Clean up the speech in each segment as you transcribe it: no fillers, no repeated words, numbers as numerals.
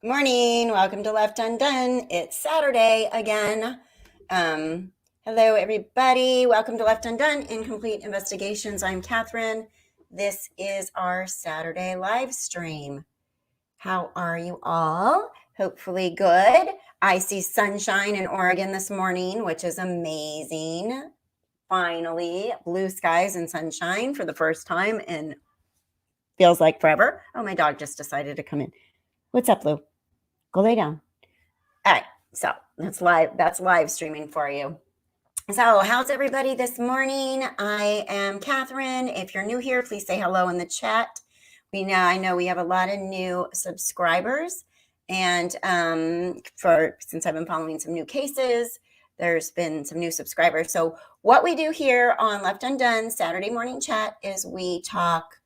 Good morning. Welcome to Left Undone. It's Saturday again. Hello, everybody. Welcome to Left Undone Incomplete Investigations. I'm Catherine. This is our Saturday live stream. How are you all? Hopefully good. I see sunshine in Oregon this morning, which is amazing. Finally, blue skies and sunshine for the first time in feels like forever. Oh, my dog just decided to come in. What's up, Blue? Go lay down. All right, so that's live streaming for you. So how's everybody this morning? I am Catherine. If you're new here, please say hello in the chat. I know we have a lot of new subscribers, and since I've been following some new cases, there's been some new subscribers. So what we do here on Left Undone Saturday morning chat is we talk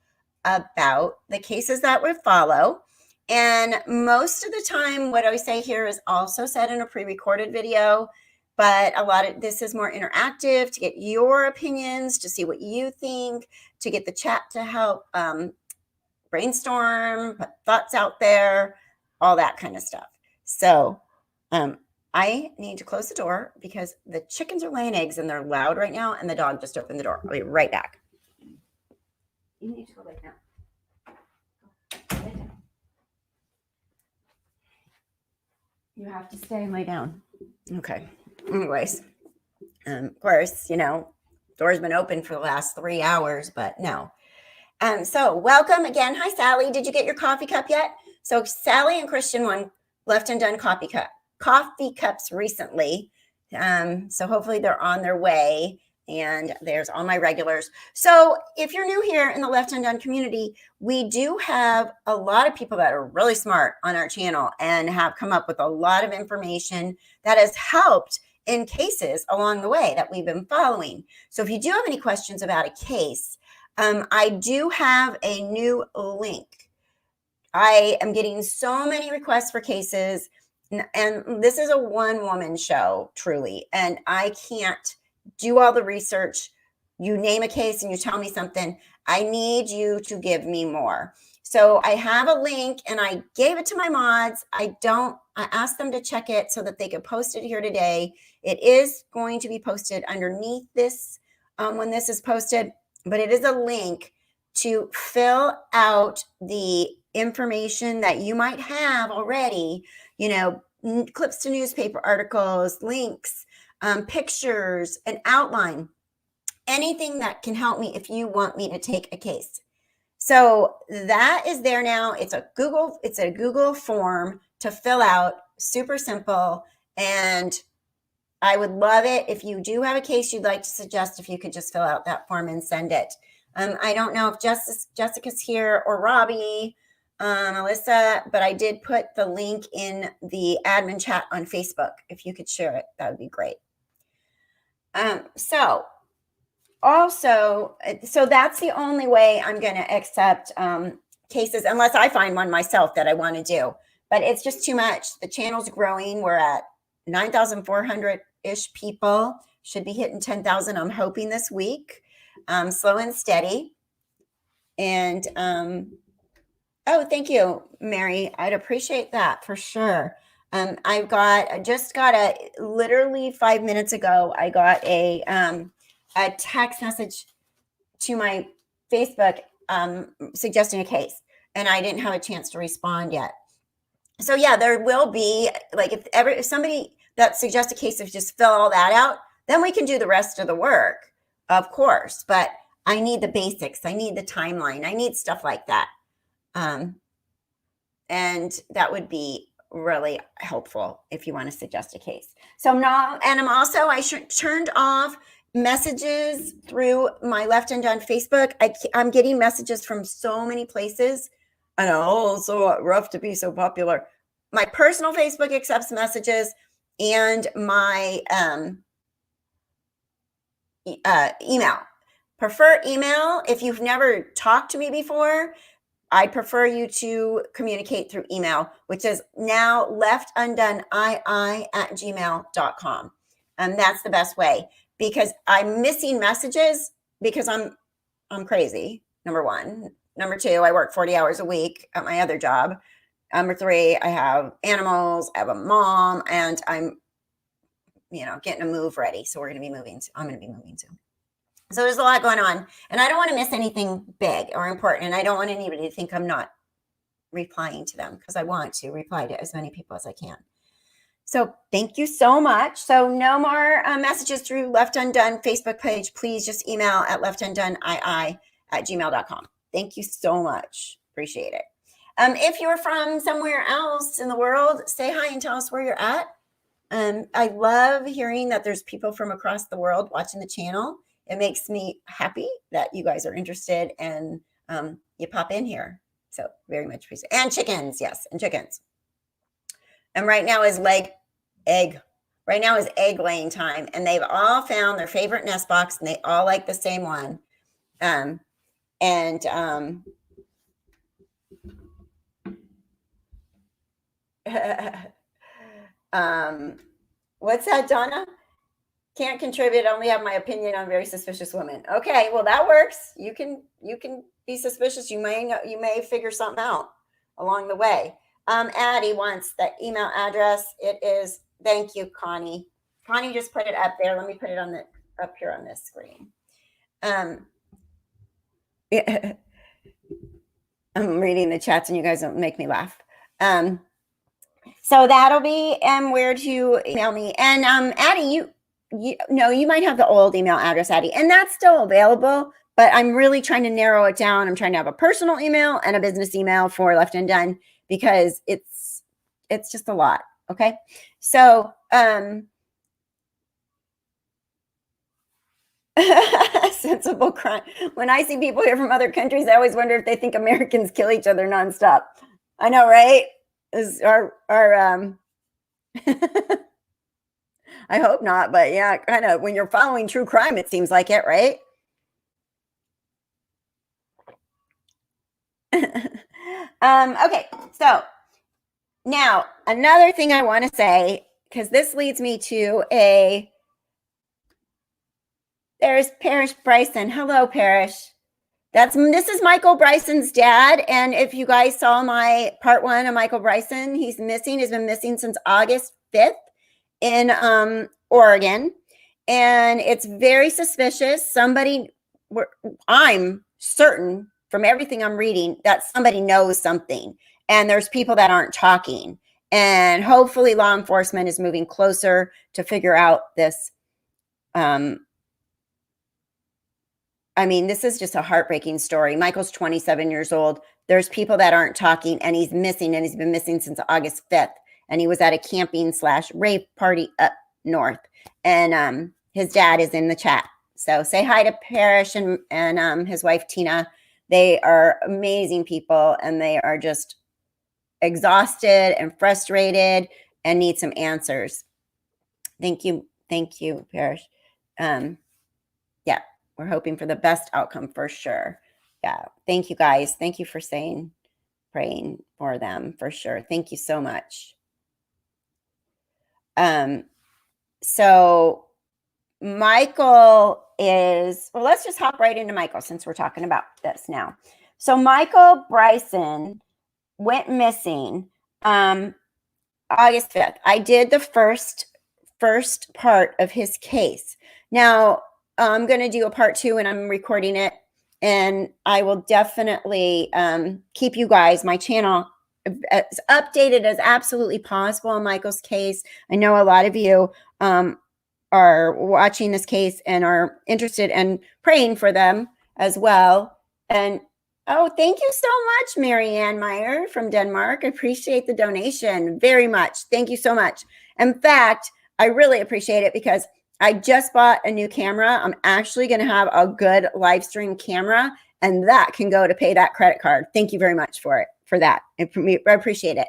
about the cases that we follow. And most of the time, what I say here is also said in a pre-recorded video, but a lot of this is more interactive to get your opinions, to see what you think, to get the chat to help brainstorm, put thoughts out there, all that kind of stuff. So I need to close the door because the chickens are laying eggs and they're loud right now, and the dog just opened the door. I'll be right back. You need to go lay down. You have to stay and lay down. Okay. Anyways, of course, door's been open for the last 3 hours, but no. So welcome again. Hi, Sally. Did you get your coffee cup yet? So Sally and Christian won Left Undone coffee cups recently. So hopefully they're on their way. And there's all my regulars. So if you're new here in the Left Undone community, we do have a lot of people that are really smart on our channel and have come up with a lot of information that has helped in cases along the way that we've been following. So if you do have any questions about a case, I do have a new link. I am getting so many requests for cases, and this is a one-woman show, truly, and I can't do all the research. You name a case and you tell me something. I need you to give me more. So I have a link and I gave it to my mods. I asked them to check it so that they could post it here today. It is going to be posted underneath this when this is posted, but it is a link to fill out the information that you might have already, clips to newspaper articles, links, pictures, an outline, anything that can help me if you want me to take a case. So that is there now. It's a Google form to fill out, super simple. And I would love it if you do have a case you'd like to suggest, if you could just fill out that form and send it. I don't know if Jessica's here or Robbie, Alyssa, but I did put the link in the admin chat on Facebook. If you could share it, that would be great. So that's the only way I'm going to accept cases, unless I find one myself that I want to do. But it's just too much. The channel's growing. We're at 9,400-ish people. Should be hitting 10,000, I'm hoping, this week. Slow and steady. And oh, thank you, Mary. I'd appreciate that for sure. Literally 5 minutes ago, I got a text message to my Facebook suggesting a case, and I didn't have a chance to respond yet. So yeah, there will be, like, if somebody that suggests a case, if you just fill all that out, then we can do the rest of the work, of course. But I need the basics. I need the timeline. I need stuff like that. And that would be really helpful if you want to suggest a case. So I turned off messages through my Left Undone Facebook. I'm getting messages from so many places. I know, oh, so rough to be so popular. My personal Facebook accepts messages, and my email. Prefer email. If you've never talked to me before, I prefer you to communicate through email, which is now LeftUndoneii@gmail.com. That's the best way, because I'm missing messages because I'm crazy, number one. Number two, I work 40 hours a week at my other job. Number 3, I have animals, I have a mom, and I'm, getting a move ready. So we're going to be moving. I'm going to be moving soon. So there's a lot going on, and I don't want to miss anything big or important. And I don't want anybody to think I'm not replying to them, because I want to reply to as many people as I can. So thank you so much. So no more messages through Left Undone Facebook page. Please just email at LeftUndoneii@gmail.com. Thank you so much. Appreciate it. If you're from somewhere else in the world, say hi and tell us where you're at. I love hearing that there's people from across the world watching the channel. It makes me happy that you guys are interested and you pop in here. So very much appreciate it. And chickens, yes, and chickens. And right now is egg laying time, and they've all found their favorite nest box, and they all like the same one. What's that, Donna? Can't contribute, only have my opinion on very suspicious women. Okay, well, that works. You can be suspicious. You may figure something out along the way. Addie wants the email address. It is, thank you, Connie. Connie just put it up there. Let me put it up here on this screen. I'm reading the chats and you guys don't make me laugh. So that'll be where to email me. And Addie, you might have the old email address, Addie, and that's still available, but I'm really trying to narrow it down. I'm trying to have a personal email and a business email for Left Undone, because it's just a lot. Okay. So, sensible crime. When I see people here from other countries, I always wonder if they think Americans kill each other nonstop. I know, right? Is our I hope not, but yeah, kind of when you're following true crime, it seems like it, right? Okay, so now another thing I want to say, because this leads me to there's Parrish Bryson. Hello, Parrish. This is Michael Bryson's dad. And if you guys saw my part 1 of Michael Bryson, he's been missing since August 5th in Oregon. And it's very suspicious. I'm certain from everything I'm reading that somebody knows something, and there's people that aren't talking. And hopefully law enforcement is moving closer to figure out this. This is just a heartbreaking story. Michael's 27 years old. There's people that aren't talking, and he's missing, and he's been missing since August 5th. And he was at a camping/rave party up north. And his dad is in the chat. So say hi to Parrish and his wife, Tina. They are amazing people, and they are just exhausted and frustrated and need some answers. Thank you. Thank you, Parrish. Yeah. We're hoping for the best outcome for sure. Yeah. Thank you, guys. Thank you for praying for them for sure. Thank you so much. So Michael let's just hop right into Michael since we're talking about this now. So Michael Bryson went missing August 5th. I did the first part of his case. Now, I'm going to do a part 2, and I'm recording it, and I will definitely keep you guys, my channel, as updated as absolutely possible on Michael's case. I know a lot of you are watching this case and are interested and praying for them as well. And oh, thank you so much, Marianne Meyer from Denmark. I appreciate the donation very much. Thank you so much. In fact, I really appreciate it because I just bought a new camera. I'm actually going to have a good live stream camera, and that can go to pay that credit card. Thank you very much for that. I appreciate it.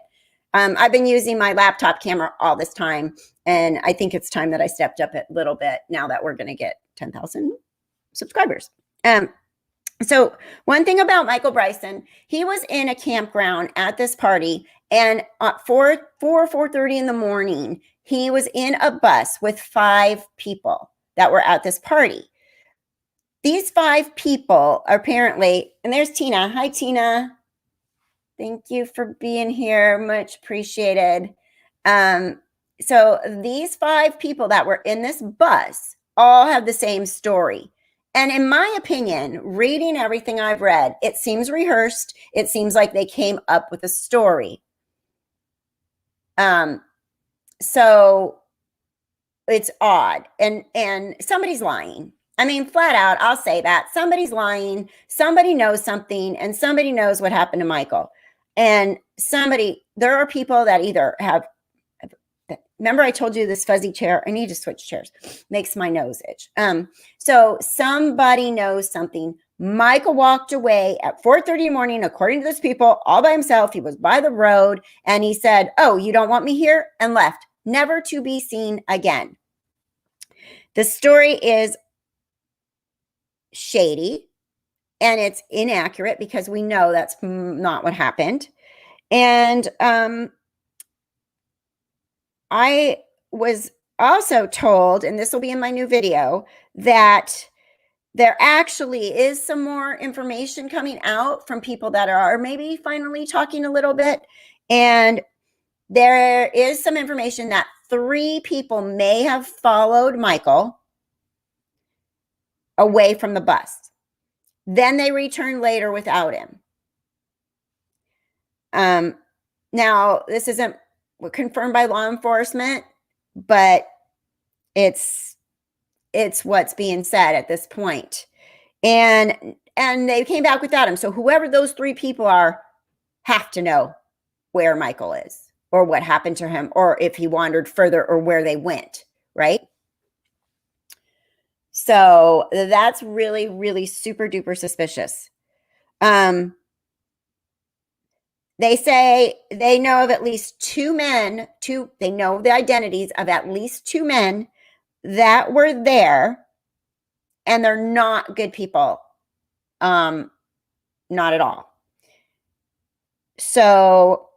I've been using my laptop camera all this time, and I think it's time that I stepped up a little bit now that we're going to get 10,000 subscribers. So one thing about Michael Bryson, he was in a campground at this party, and at 4:30 in the morning, he was in a bus with 5 people that were at this party. These 5 people apparently, and there's Tina. Hi, Tina. Thank you for being here. Much appreciated. So these 5 people that were in this bus all have the same story. And in my opinion, reading everything I've read, it seems rehearsed. It seems like they came up with a story. So it's odd. And somebody's lying. I mean, flat out, I'll say that. Somebody's lying. Somebody knows something, and somebody knows what happened to Michael. And there are people that either have, remember I told you this fuzzy chair, I need to switch chairs, makes my nose itch. So somebody knows something. Michael walked away at 4:30 in the morning, according to those people, all by himself. He was by the road, and he said, "Oh, you don't want me here," and left, never to be seen again. The story is shady, and it's inaccurate because we know that's not what happened. And I was also told, and this will be in my new video, that there actually is some more information coming out from people that are maybe finally talking a little bit. And there is some information that 3 people may have followed Michael away from the bus. Then they returned later without him. Now, this isn't confirmed by law enforcement, but it's what's being said at this point. And they came back without him. So whoever those 3 people are have to know where Michael is, or what happened to him, or if he wandered further, or where they went, right? So that's really, really super duper suspicious. They say they know of at least 2 men, they know the identities of at least 2 men that were there, and they're not good people. Not at all. So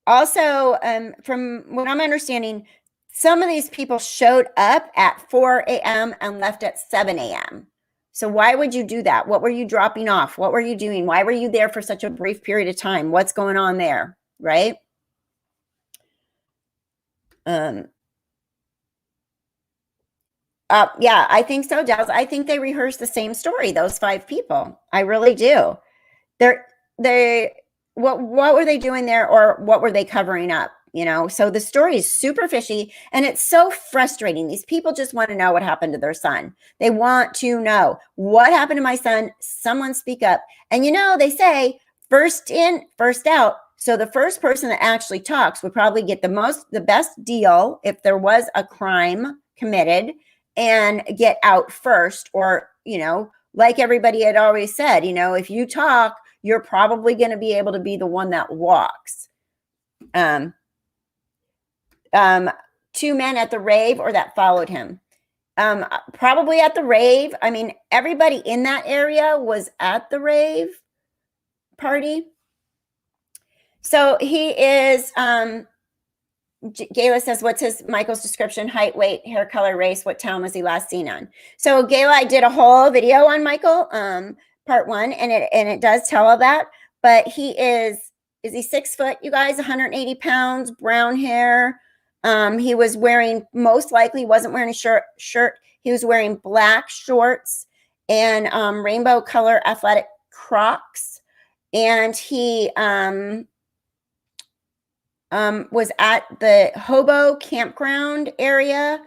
also, from what I'm understanding, some of these people showed up at 4 a.m. and left at 7 a.m. So why would you do that? What were you dropping off? What were you doing? Why were you there for such a brief period of time? What's going on there, right? Yeah, I think so, Giles. I think they rehearsed the same story, those 5 people. I really do. What were they doing there, or what were they covering up? So the story is super fishy, and it's so frustrating. These people just want to know what happened to their son. They want to know what happened to my son. Someone speak up. And they say first in, first out. So the first person that actually talks would probably get the best deal if there was a crime committed, and get out first. Or, like everybody had always said, if you talk, you're probably going to be able to be the one that walks. 2 men at the rave, or that followed him. Probably at the rave. I mean, everybody in that area was at the rave party. So he is, Gayla says, what's Michael's description? Height, weight, hair color, race. What town was he last seen on? So Gayla, I did a whole video on Michael, part 1, and it does tell all that. But he is he 6 foot, you guys? 180 pounds, brown hair. He was wearing, most likely wasn't wearing a shirt. He was wearing black shorts and rainbow color athletic Crocs. And he was at the hobo campground area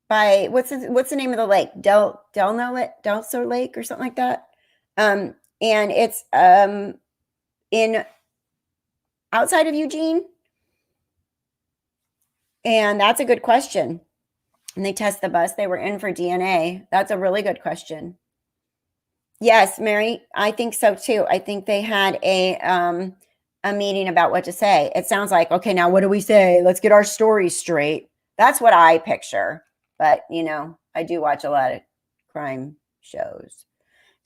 by, what's the name of the lake? Delso Lake or something like that. And it's in outside of Eugene. And that's a good question. And they test the bus. They were in for DNA. That's a really good question. Yes, Mary, I think so too. I think they had a meeting about what to say. It sounds like, okay, now what do we say? Let's get our story straight. That's what I picture. But, I do watch a lot of crime shows.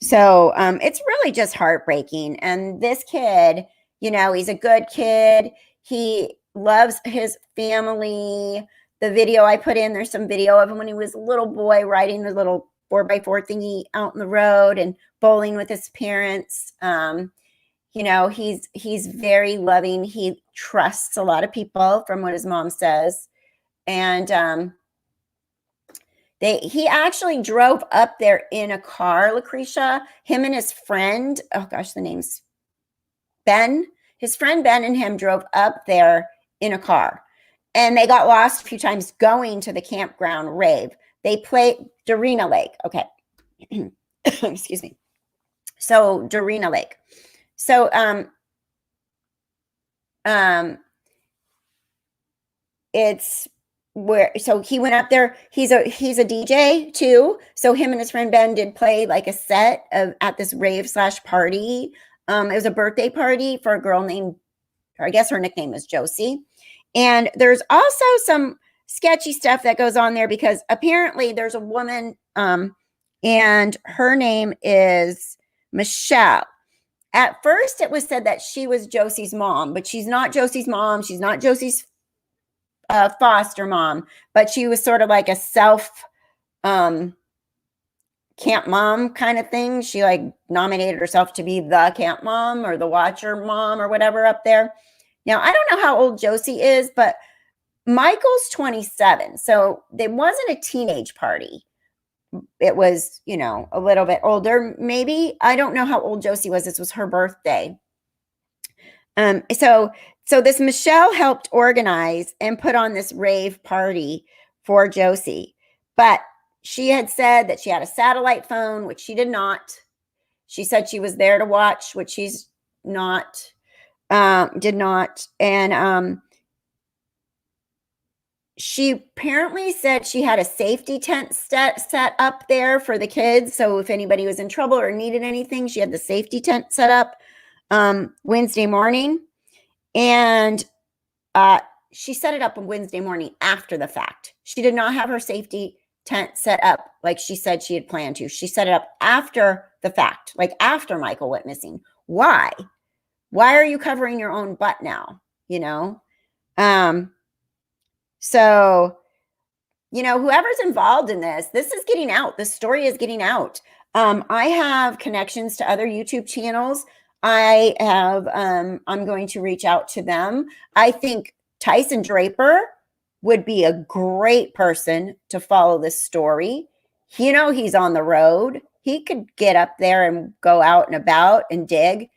So it's really just heartbreaking. And this kid, he's a good kid. He loves his family. The video I put in, there's some video of him when he was a little boy riding the little 4x4 thingy out in the road and bowling with his parents. You know, he's very loving. He trusts a lot of people from what his mom says. And he actually drove up there in a car, Lucretia, him and his friend. Oh gosh, the name's Ben. His friend Ben and him drove up there in a car. And they got lost a few times going to the campground rave. They played Dorina Lake. Okay. Excuse me. So Dorina Lake. So it's where, so he went up there. He's a DJ too. So him and his friend Ben did play like a set of at this rave / party. It was a birthday party for a girl named, or I guess her nickname is Josie. And there's also some sketchy stuff that goes on there because apparently there's a woman and her name is Michelle. At first it was said that she was Josie's mom, but she's not Josie's mom. She's not Josie's foster mom, but she was sort of like a self camp mom kind of thing. She like nominated herself to be the camp mom or the watcher mom or whatever up there. Now, I don't know how old Josie is, but Michael's 27. So it wasn't a teenage party. It was, you know, a little bit older, maybe. I don't know how old Josie was. This was her birthday. So this Michelle helped organize and put on this rave party for Josie. But she had said that she had a satellite phone, which she did not. She said she was there to watch, which she's not. Did not. And she apparently said she had a safety tent set up there for the kids. So if anybody was in trouble or needed anything, she had the safety tent set up Wednesday morning. And she set it up on Wednesday morning after the fact. She did not have her safety tent set up like she said she had planned to. She set it up after the fact, like after Michael went missing. Why? Why are you covering your own butt now? You know? So, you know, whoever's involved in this is getting out. This story is getting out. I have connections to other YouTube channels. I'm going to reach out to them. I think Tyson Draper would be a great person to follow this story. You know, he's on the road. He could get up there and go out and about and dig.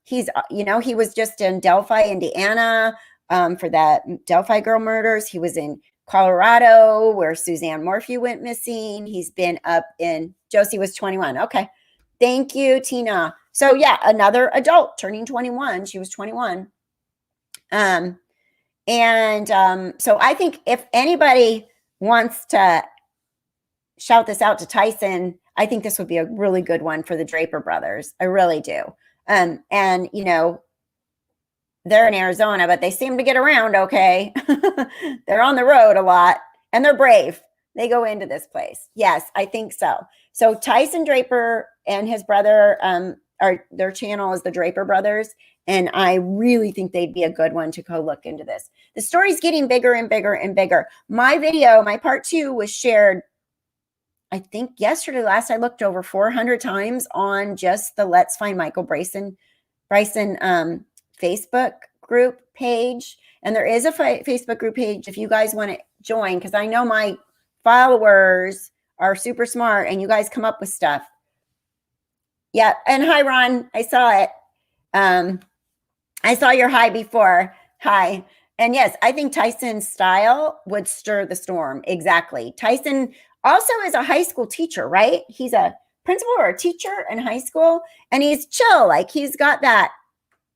He's, you know, he was just in Delphi, Indiana, for that Delphi girl murders. He was in Colorado where Suzanne Morphew went missing. He's been up in, Josie was 21. Okay. Thank you, Tina. So yeah, another adult turning 21. She was 21. So I think if anybody wants to shout this out to Tyson, I think this would be a really good one for the Draper brothers. I really do. And you know, they're in Arizona, but they seem to get around okay. They're on the road a lot and they're brave. They go into this place. Yes, I think so. So Tyson Draper and his brother, their channel is the Draper Brothers. And I really think they'd be a good one to go look into this. The story's getting bigger and bigger and bigger. My video, my part 2 was shared, I think yesterday, last I looked, over 400 times on just the Let's Find Michael Bryson Facebook group page. And there is a Facebook group page if you guys want to join, because I know my followers are super smart and you guys come up with stuff. Yeah. And hi, Ron. I saw it. I saw your hi before. Hi. And yes, I think Tyson's style would stir the storm. Exactly. Tyson also is a high school teacher, right? He's a principal or a teacher in high school, and he's chill. Like, he's got that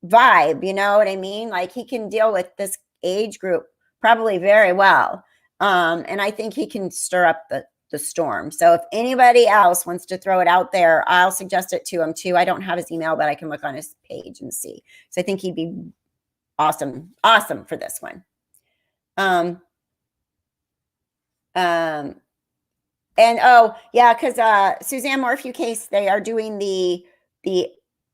vibe, you know what I mean? Like, he can deal with this age group probably very well. And I think he can stir up the storm. So if anybody else wants to throw it out there, I'll suggest it to him too. I don't have his email, but I can look on his page and see. So I think he'd be awesome for this one. And oh yeah, because Suzanne Morphew case, they are doing the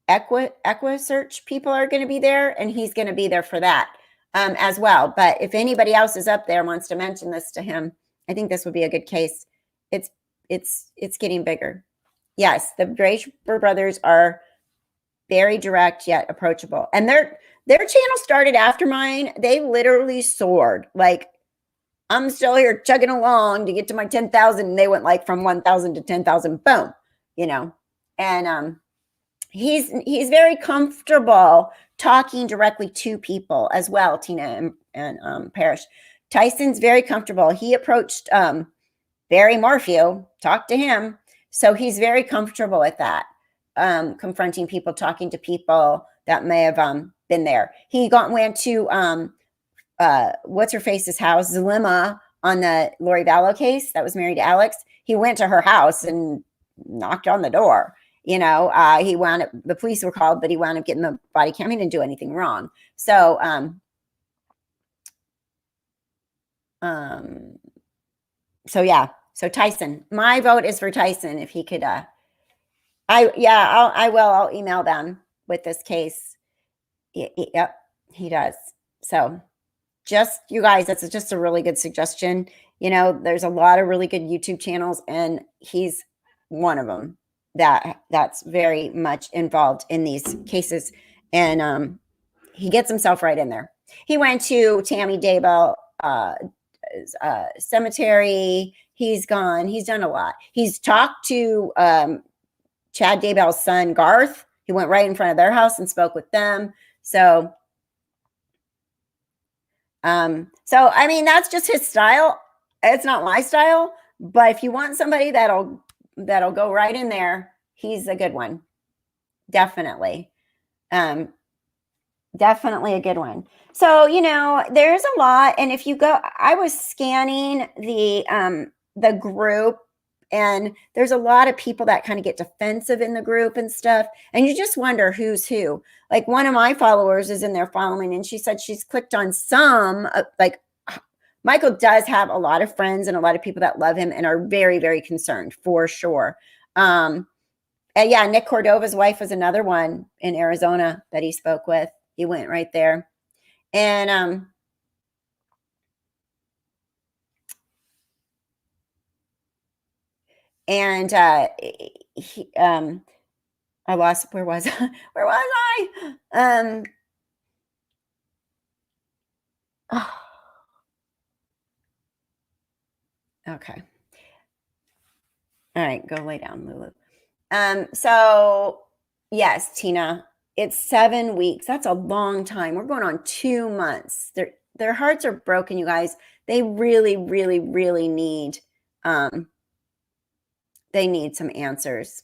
Equa search. People are going to be there, and he's going to be there for that as well. But if anybody else is up there and wants to mention this to him, I think this would be a good case. It's it's getting bigger. Yes, the Draper brothers are very direct yet approachable. And their channel started after mine. They literally soared. Like, I'm still here chugging along to get to my 10,000. And they went like from 1,000 to 10,000, boom, you know. And he's very comfortable talking directly to people as well, Tina and Parrish. Tyson's very comfortable. He approached Barry Morphew, talked to him. So he's very comfortable with that. Confronting people, talking to people that may have been there. He went to what's her face's house, Zulema, on the Lori Vallow case that was married to Alex. He went to her house and knocked on the door. You know, he wound up, the police were called, but he wound up getting the body cam. He didn't do anything wrong. So yeah. So Tyson, my vote is for Tyson. If he could I'll email them with this case. Yep, he does. So just, you guys, that's just a really good suggestion. You know, there's a lot of really good YouTube channels, and he's one of them that's very much involved in these cases. And he gets himself right in there. He went to Tammy Daybell cemetery. He's done a lot. He's talked to Chad Daybell's son, Garth. He went right in front of their house and spoke with them. So I mean, that's just his style. It's not my style, but if you want somebody that'll go right in there, he's a good one. Definitely. Definitely a good one. So, you know, there's a lot. And if you go, I was scanning the group, and there's a lot of people that kind of get defensive in the group and stuff. And you just wonder who's who. Like, one of my followers is in there following, and she said she's clicked on some, like, Michael does have a lot of friends and a lot of people that love him and are very, very concerned, for sure. And yeah, Nick Cordova's wife was another one in Arizona that he spoke with. He went right there. And I lost, where was I? Okay. All right, go lay down, Lulu. So yes, Tina, it's 7 weeks. That's a long time. We're going on 2 months. Their hearts are broken, you guys. They really, really, really need they need some answers.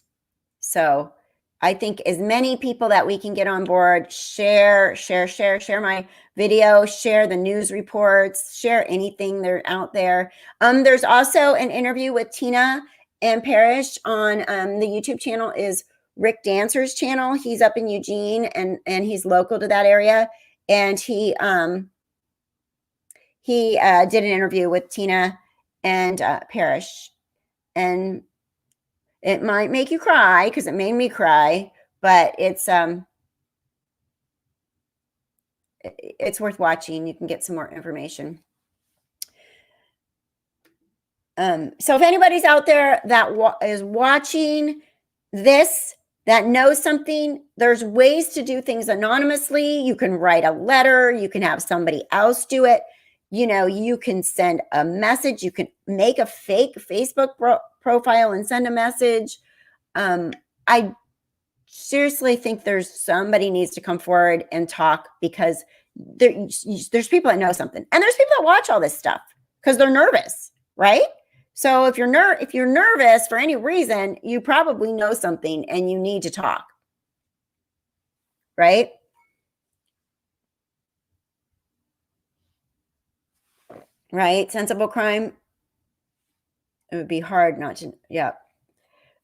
So I think as many people that we can get on board, share my video, share the news reports, share anything they're out there. There's also an interview with Tina and Parrish on the YouTube channel is Rick Dancer's channel. He's up in Eugene, and he's local to that area. And he did an interview with Tina and Parrish, and it might make you cry, because it made me cry, but it's worth watching. You can get some more information. So if anybody's out there that is watching this, that knows something, there's ways to do things anonymously. You can write a letter. You can have somebody else do it. You know, you can send a message. You can make a fake Facebook profile and send a message. I seriously think somebody needs to come forward and talk, because there's people that know something, and there's people that watch all this stuff because they're nervous, right? So if you're nervous for any reason, you probably know something and you need to talk, right? Right? Sensible crime. It would be hard not to. Yeah.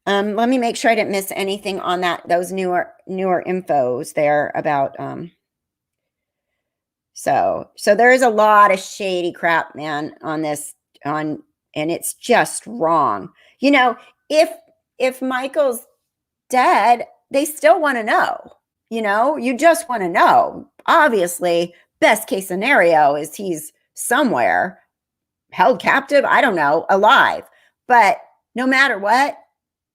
Let me make sure I didn't miss anything on those newer infos there about. So there is a lot of shady crap, man, on this, and it's just wrong. You know, if Michael's dead, they still want to know. You know, you just want to know. Obviously, best case scenario is he's somewhere held captive. I don't know, alive. But No matter what,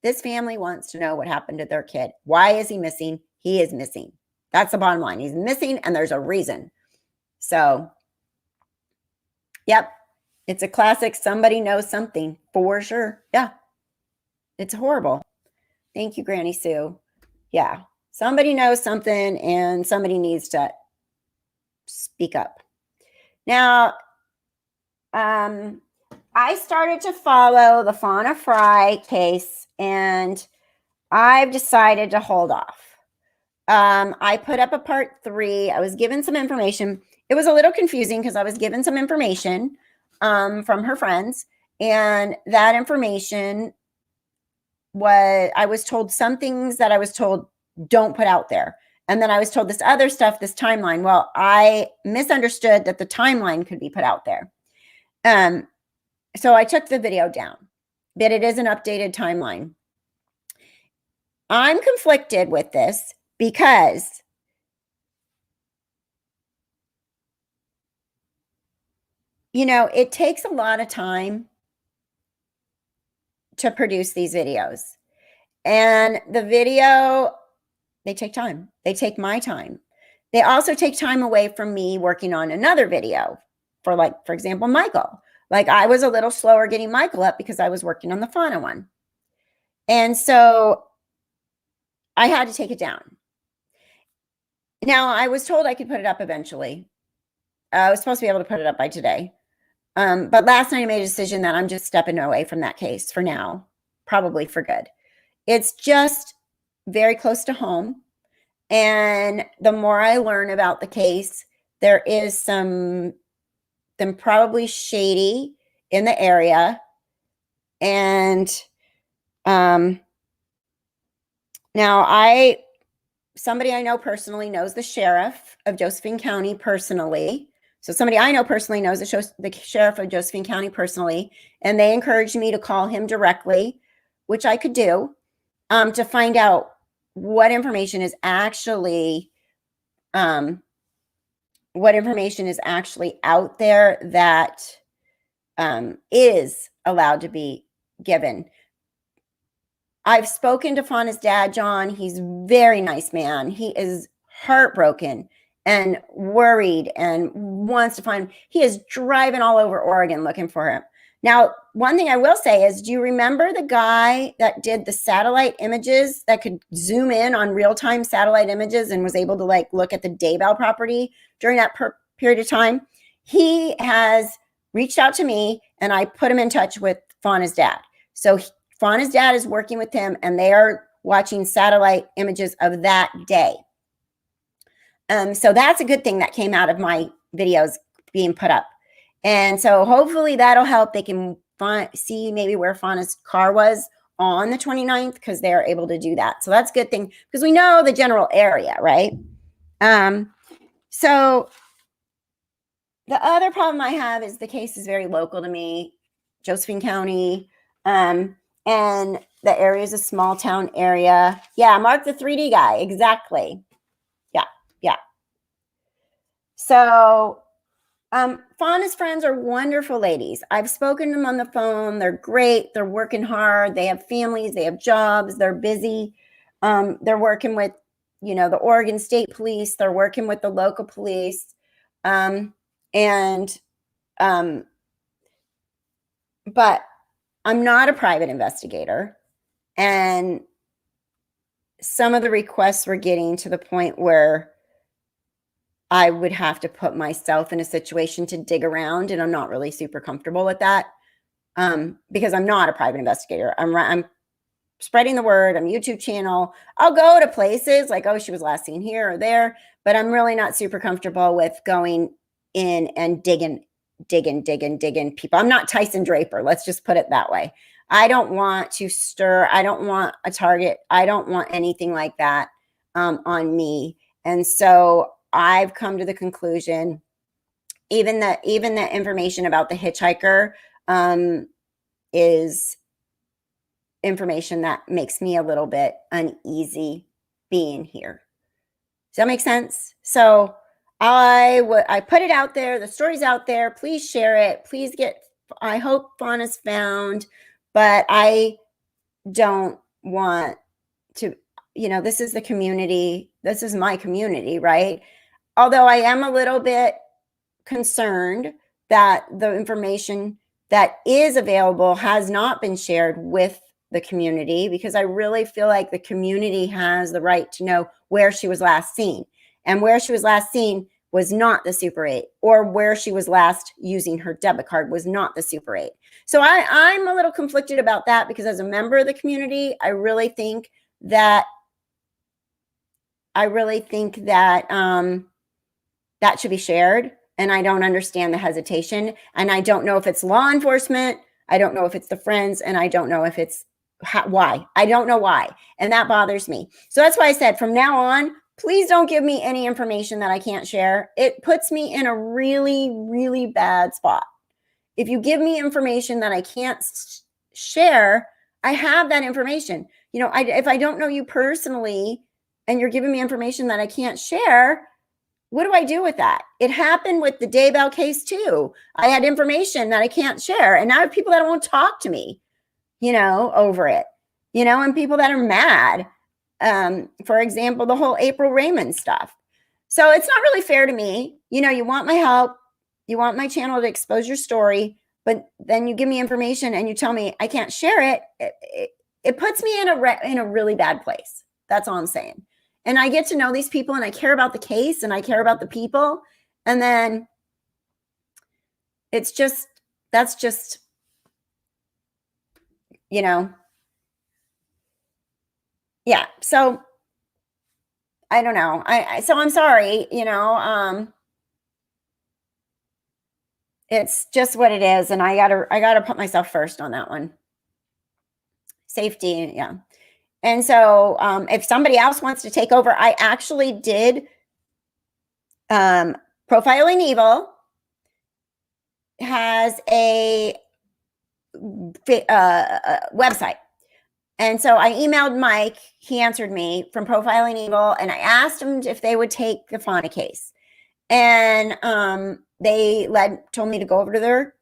this family wants to know what happened to their kid. Why is he missing? He is missing. That's the bottom line. He's missing and there's a reason. So, yep, it's a classic. Somebody knows something for sure. Yeah, it's horrible. Thank you, Granny Sue. Yeah, somebody knows something and somebody needs to speak up. Now, I started to follow the Fauna Fry case and I've decided to hold off. I put up a part 3. I was given some information. It was a little confusing because I was given some information from her friends, and that information I was told some things that I was told don't put out there. And then I was told this other stuff, this timeline. Well, I misunderstood that the timeline could be put out there. So I took the video down, but it is an updated timeline. I'm conflicted with this because it takes a lot of time to produce these videos. And the video, they take time. They take my time. They also take time away from me working on another video for example, Michael. Like I was a little slower getting Michael up because I was working on the fauna one. And so I had to take it down. Now, I was told I could put it up eventually. I was supposed to be able to put it up by today. But last night I made a decision that I'm just stepping away from that case for now, probably for good. It's just very close to home. And the more I learn about the case, there is some probably shady in the area. And now somebody I know personally knows the sheriff of Josephine County personally. So somebody I know personally knows the sheriff of Josephine County personally, and they encouraged me to call him directly, which I could do, to find out what information is actually out there that is allowed to be given. I've spoken to Fauna's dad, John. He's a very nice man. He is heartbroken and worried and wants to find him. He is driving all over Oregon looking for him. Now, one thing I will say is, do you remember the guy that did the satellite images that could zoom in on real-time satellite images and was able to look at the Daybell property during that period of time? He has reached out to me and I put him in touch with Fauna's dad. So Fauna's dad is working with him and they are watching satellite images of that day. So that's a good thing that came out of my videos being put up. And so hopefully that'll help. They can see maybe where Fauna's car was on the 29th because they're able to do that. So that's a good thing because we know the general area, right? So the other problem I have is the case is very local to me, Josephine County, and the area is a small town area. Yeah, Mark the 3D guy, exactly. Yeah. So Fauna's friends are wonderful ladies. I've spoken to them on the phone. They're great. They're working hard. They have families. They have jobs. They're busy. They're working with, the Oregon State Police. They're working with the local police. But I'm not a private investigator. And some of the requests were getting to the point where I would have to put myself in a situation to dig around, and I'm not really super comfortable with that because I'm not a private investigator. I'm spreading the word. I'm a YouTube channel. I'll go to places like, oh, she was last seen here or there, but I'm really not super comfortable with going in and digging people. I'm not Tyson Draper. Let's just put it that way. I don't want to stir. I don't want a target. I don't want anything like that on me. And so I've come to the conclusion, even the information about the hitchhiker is information that makes me a little bit uneasy being here. Does that make sense? So I put it out there. The story's out there. Please share it. I hope Fauna's found. but I don't want to, this is the community. This is my community, right? Although I am a little bit concerned that the information that is available has not been shared with the community, because I really feel like the community has the right to know where she was last seen. And where she was last seen was not the Super 8, or where she was last using her debit card was not the Super 8. So I'm a little conflicted about that, because as a member of the community, I really think that that should be shared. And I don't understand the hesitation. And I don't know if it's law enforcement. I don't know if it's the friends. And I don't know if it's why. I don't know why. And that bothers me. So that's why I said from now on, please don't give me any information that I can't share. It puts me in a really, really bad spot. If you give me information that I can't share, I have that information. If I don't know you personally and you're giving me information that I can't share, what do I do with that? It happened with the Daybell case too. I had information that I can't share. And now I have people that won't talk to me, over it, and people that are mad. For example, the whole April Raymond stuff. So it's not really fair to me. You want my help. You want my channel to expose your story, but then you give me information and you tell me I can't share it. It puts me in a really bad place. That's all I'm saying. And I get to know these people, and I care about the case, and I care about the people. And then that's just, yeah. So I don't know. So I'm sorry, it's just what it is. And I gotta put myself first on that one. Safety. Yeah. And so if somebody else wants to take over, I actually did Profiling Evil has a website. And so I emailed Mike. He answered me from Profiling Evil, and I asked him if they would take the Fauna case. And they told me to go over to their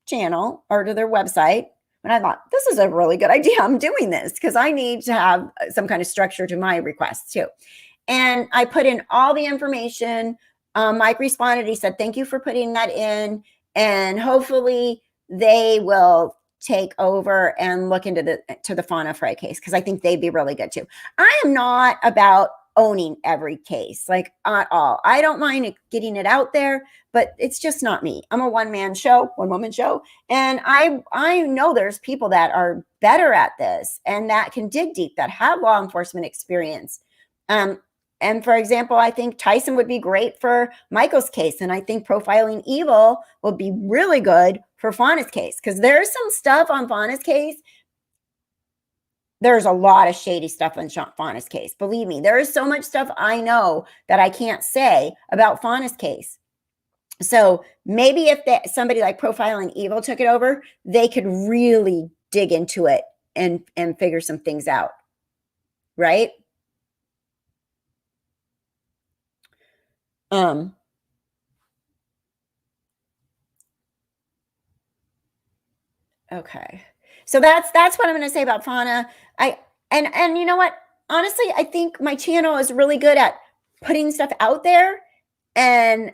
channel or to their website. And I thought, this is a really good idea. I'm doing this because I need to have some kind of structure to my requests too. And I put in all the information. Mike responded. He said, thank you for putting that in. And hopefully they will take over and look into the Fauna Frey case, because I think they'd be really good too. I am not about owning every case, like at all. I don't mind getting it out there, but it's just not me. I'm a one-woman show. And I know there's people that are better at this and that can dig deep, that have law enforcement experience. And for example, I think Tyson would be great for Michael's case. And I think Profiling Evil will be really good for Fauna's case, because there's some stuff on Fauna's case. There's a lot of shady stuff on Fauna's case. Believe me, there is so much stuff I know that I can't say about Fauna's case. So maybe if somebody like Profiling Evil took it over, they could really dig into it and figure some things out. Right? Okay. So that's what I'm going to say about Fauna. And you know what? Honestly, I think my channel is really good at putting stuff out there, and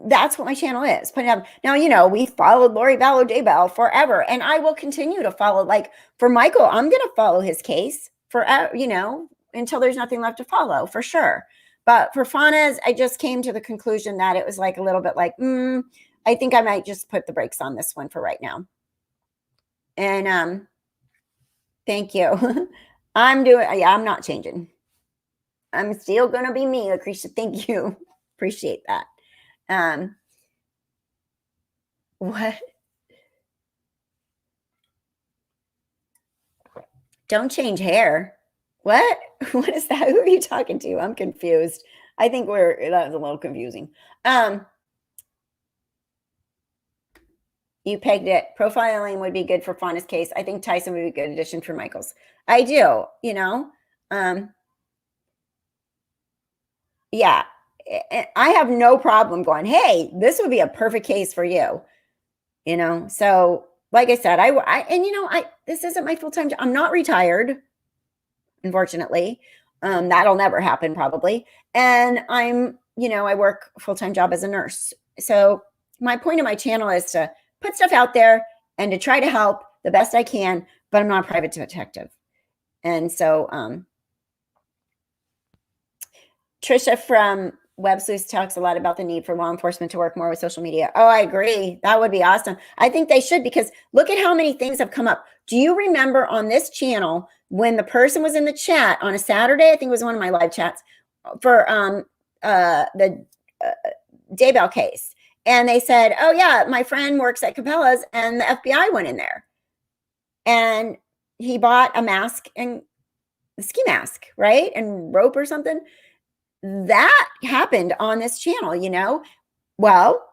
that's what my channel is, putting up. Now, we followed Vallow Daybell forever, and I will continue to follow. Like for Michael, I'm going to follow his case for, until there's nothing left to follow, for sure. But for Fauna's, I just came to the conclusion that it was like a little bit like, I think I might just put the brakes on this one for right now. And thank you. I'm not changing. I'm still going to be me, Lucretia. Thank you. Appreciate that. What? Don't change hair. What? What is that? Who are you talking to? I'm confused. I think that was a little confusing. You pegged it. Profiling would be good for Fauna's case. I think Tyson would be a good addition for Michael's. I do, yeah. I have no problem going, hey, this would be a perfect case for you. you know? So like I said, this isn't my full-time job. I'm not retired, unfortunately. That'll never happen probably. And I work a full-time job as a nurse. So my point of my channel is to put stuff out there and to try to help the best I can, but I'm not a private detective. And so Trisha from Web Sleuths talks a lot about the need for law enforcement to work more with social media. Oh, I agree. That would be awesome. I think they should, because look at how many things have come up. Do you remember on this channel when the person was in the chat on a Saturday? I think it was one of my live chats for the Daybell case. And they said, oh yeah, my friend works at Capella's and the FBI went in there. And he bought a mask and a ski mask, right? And rope or something. That happened on this channel, Well,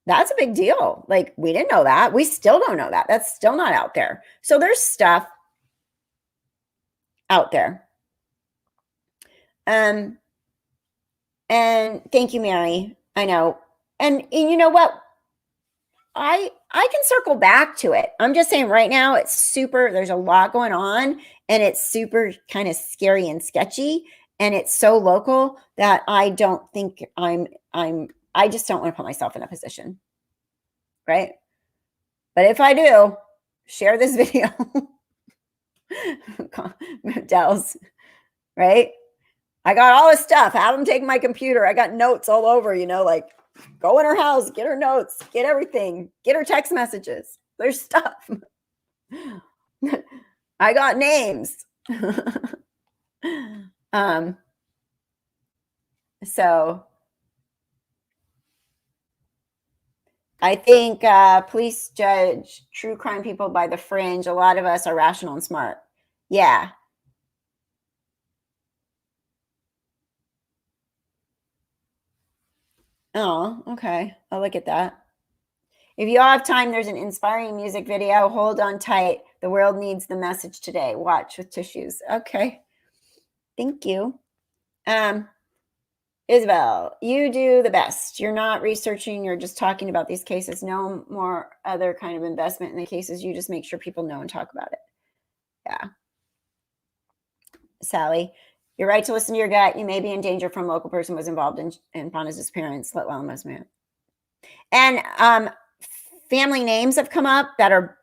that's a big deal. Like, we didn't know that. We still don't know that. That's still not out there. So there's stuff out there. And thank you, Mary. I know. And you know what? I can circle back to it. I'm just saying right now there's a lot going on and it's super kind of scary and sketchy. And it's so local that I don't think I just don't want to put myself in a position. Right. But if I do, share this video. Dells, right? I got all this stuff. Have them take my computer. I got notes all over, like go in her house, get her notes, get everything, get her text messages. There's stuff. I got names. So I think police judge true crime people by the fringe. A lot of us are rational and smart. Yeah. Oh, okay. I'll look at that. If you all have time, there's an inspiring music video. Hold on tight. The world needs the message today. Watch with tissues. Okay. Thank you. Isabel, you do the best. You're not researching. You're just talking about these cases. No more other kind of investment in the cases. You just make sure people know and talk about it. Yeah. Sally, you're right to listen to your gut. You may be in danger from a local person was involved in Fauna's disappearance. Let well most man. And family names have come up that are,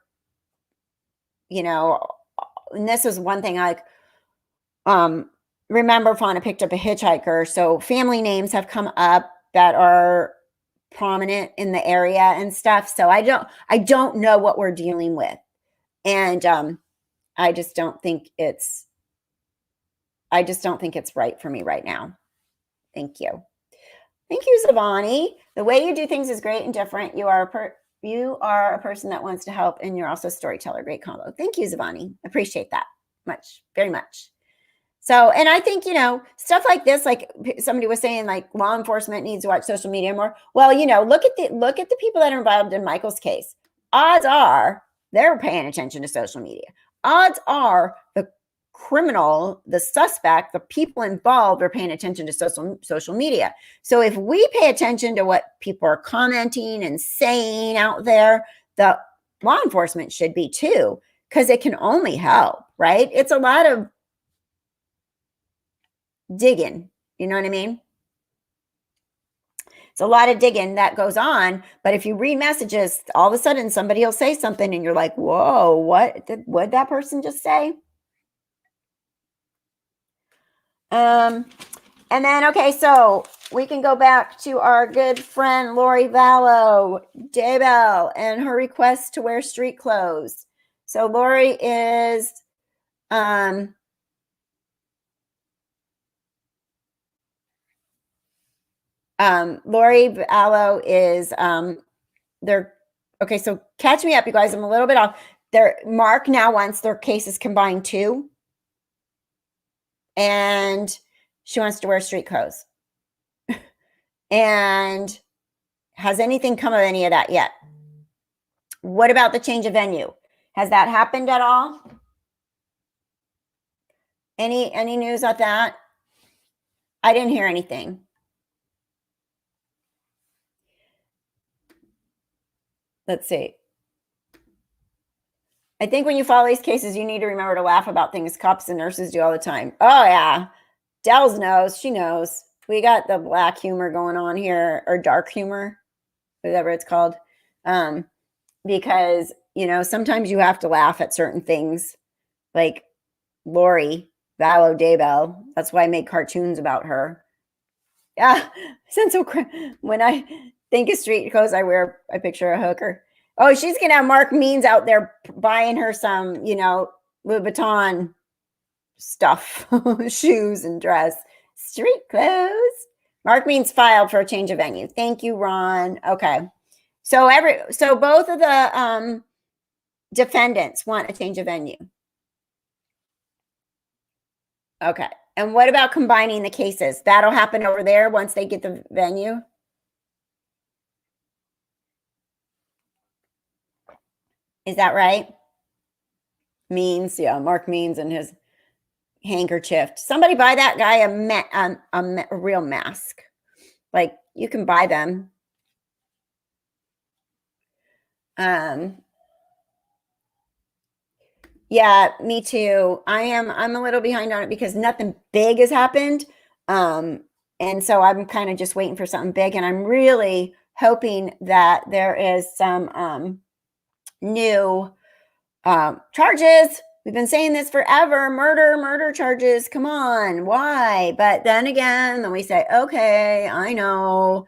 and this is one thing remember Fauna picked up a hitchhiker. So family names have come up that are prominent in the area and stuff. So I don't know what we're dealing with. And I just don't think it's right for me right now. Thank you. Thank you, Zavani. The way you do things is great and different. You are a person that wants to help, and you're also a storyteller. Great combo. Thank you, Zavani. Appreciate that much, very much. So, and I think, stuff like this, like somebody was saying, like law enforcement needs to watch social media more. Well, look at the people that are involved in Michael's case. Odds are they're paying attention to social media. Odds are the criminal, the suspect, the people involved are paying attention to social media. So if we pay attention to what people are commenting and saying out there, the law enforcement should be too, because it can only help, right? It's a lot of digging, you know what I mean? It's a lot of digging that goes on, but if you read messages, all of a sudden somebody will say something and you're like, whoa, what did that person just say? And then, okay, so we can go back to our good friend, Lori Vallow Daybell, and her request to wear street clothes. So Lori is, Lori Vallow is, okay, so catch me up, you guys. I'm a little bit off. Mark now wants their cases combined too. And she wants to wear street clothes. And has anything come of any of that yet? What about the change of venue? Has that happened at all? Any news on that? I didn't hear anything. Let's see. I think when you follow these cases, you need to remember to laugh about things cops and nurses do all the time. Oh, yeah. Dells knows. She knows. We got the black humor going on here, or dark humor, whatever it's called. Because, sometimes you have to laugh at certain things. Like Lori, Vallow Daybell. That's why I make cartoons about her. Yeah. When I think of street clothes, I picture a hooker. Oh, she's going to have Mark Means out there buying her some, Louis Vuitton stuff, shoes and dress. Street clothes. Mark Means filed for a change of venue. Thank you, Ron. Okay. So both of the defendants want a change of venue. Okay. And what about combining the cases? That'll happen over there once they get the venue? Is that right? Means, yeah, Mark Means and his handkerchief. Somebody buy that guy a real mask. Like, you can buy them. Yeah, me too. I'm a little behind on it because nothing big has happened. And so I'm kind of just waiting for something big, and I'm really hoping that there is some new charges. We've been saying this forever. Murder charges. Come on. Why? But then we say, okay, I know,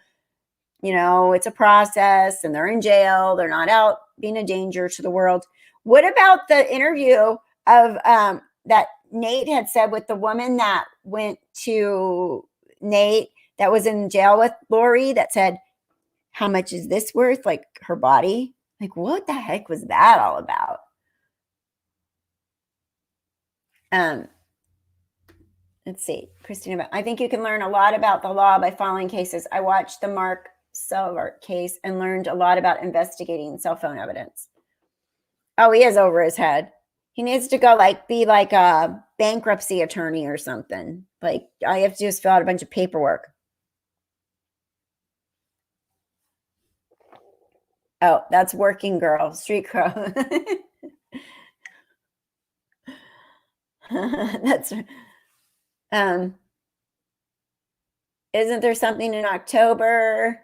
it's a process and they're in jail. They're not out being a danger to the world. What about the interview of that Nate had said with the woman that went to Nate that was in jail with Lori that said, how much is this worth? Like her body? Like, what the heck was that all about? Let's see, Christina. I think you can learn a lot about the law by following cases. I watched the Mark Selvert case and learned a lot about investigating cell phone evidence. Oh, he is over his head. He needs to go be like a bankruptcy attorney or something. Like, I have to just fill out a bunch of paperwork. Oh, that's Working Girl, Street Crow. That's isn't there something in October?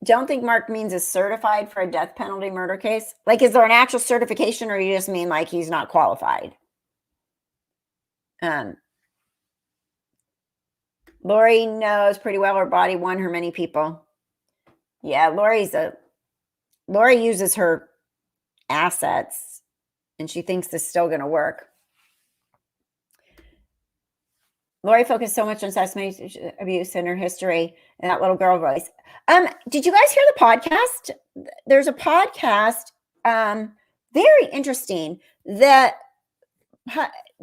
Don't think Mark Means is certified for a death penalty murder case. Like, is there an actual certification, or you just mean like he's not qualified? Lori knows pretty well her body won her many people. Yeah, Lori uses her assets, and she thinks this is still going to work. Lori focused so much on substance abuse in her history and that little girl voice. Did you guys hear the podcast? There's a podcast, very interesting. The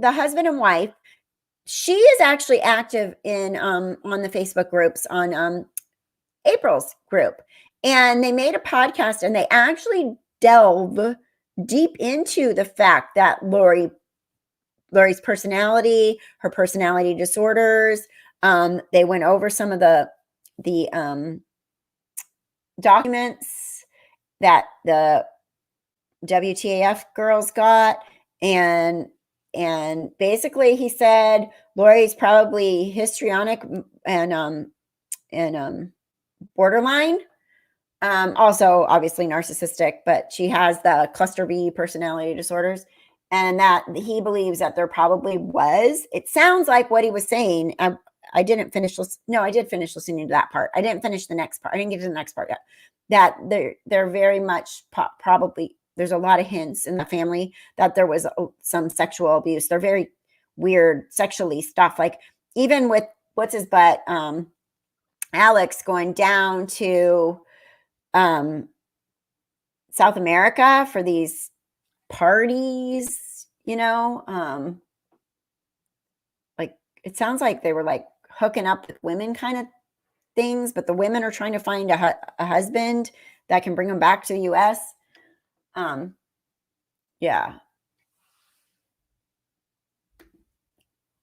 husband and wife, she is actually active in on the Facebook groups on April's group, and they made a podcast, and they actually delve deep into the fact that Lori's personality, her personality disorders. They went over some of the documents that the WTAF girls got, and basically he said Lori's probably histrionic and borderline. Also obviously narcissistic, but she has the cluster B personality disorders. And that he believes that there probably was. It sounds like what he was saying. I didn't finish. No, I did finish listening to that part. I didn't finish the next part. I didn't get to the next part yet. That they're very much probably. There's a lot of hints in the family that there was some sexual abuse. They're very weird sexually stuff. Like even with what's his butt, Alex going down to South America for these parties, like it sounds like they were like hooking up with women kind of things, but the women are trying to find a husband that can bring them back to the US. Yeah.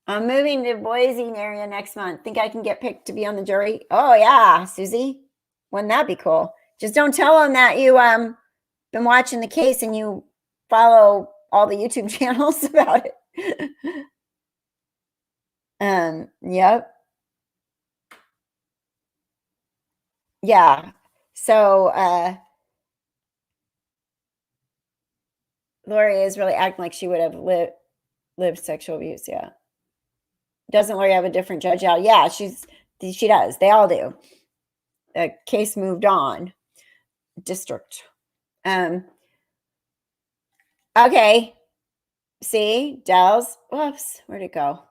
I'm moving to Boise area next month. Think I can get picked to be on the jury? Oh yeah, Susie. Wouldn't that be cool? Just don't tell them that you been watching the case and you follow all the YouTube channels about it. Yep. Yeah. So Lori is really acting like she would have lived sexual abuse. Yeah. Doesn't Lori have a different judge out? Yeah, she does. They all do. The case moved on. District. Okay. See, Dells. Whoops. Where'd it go?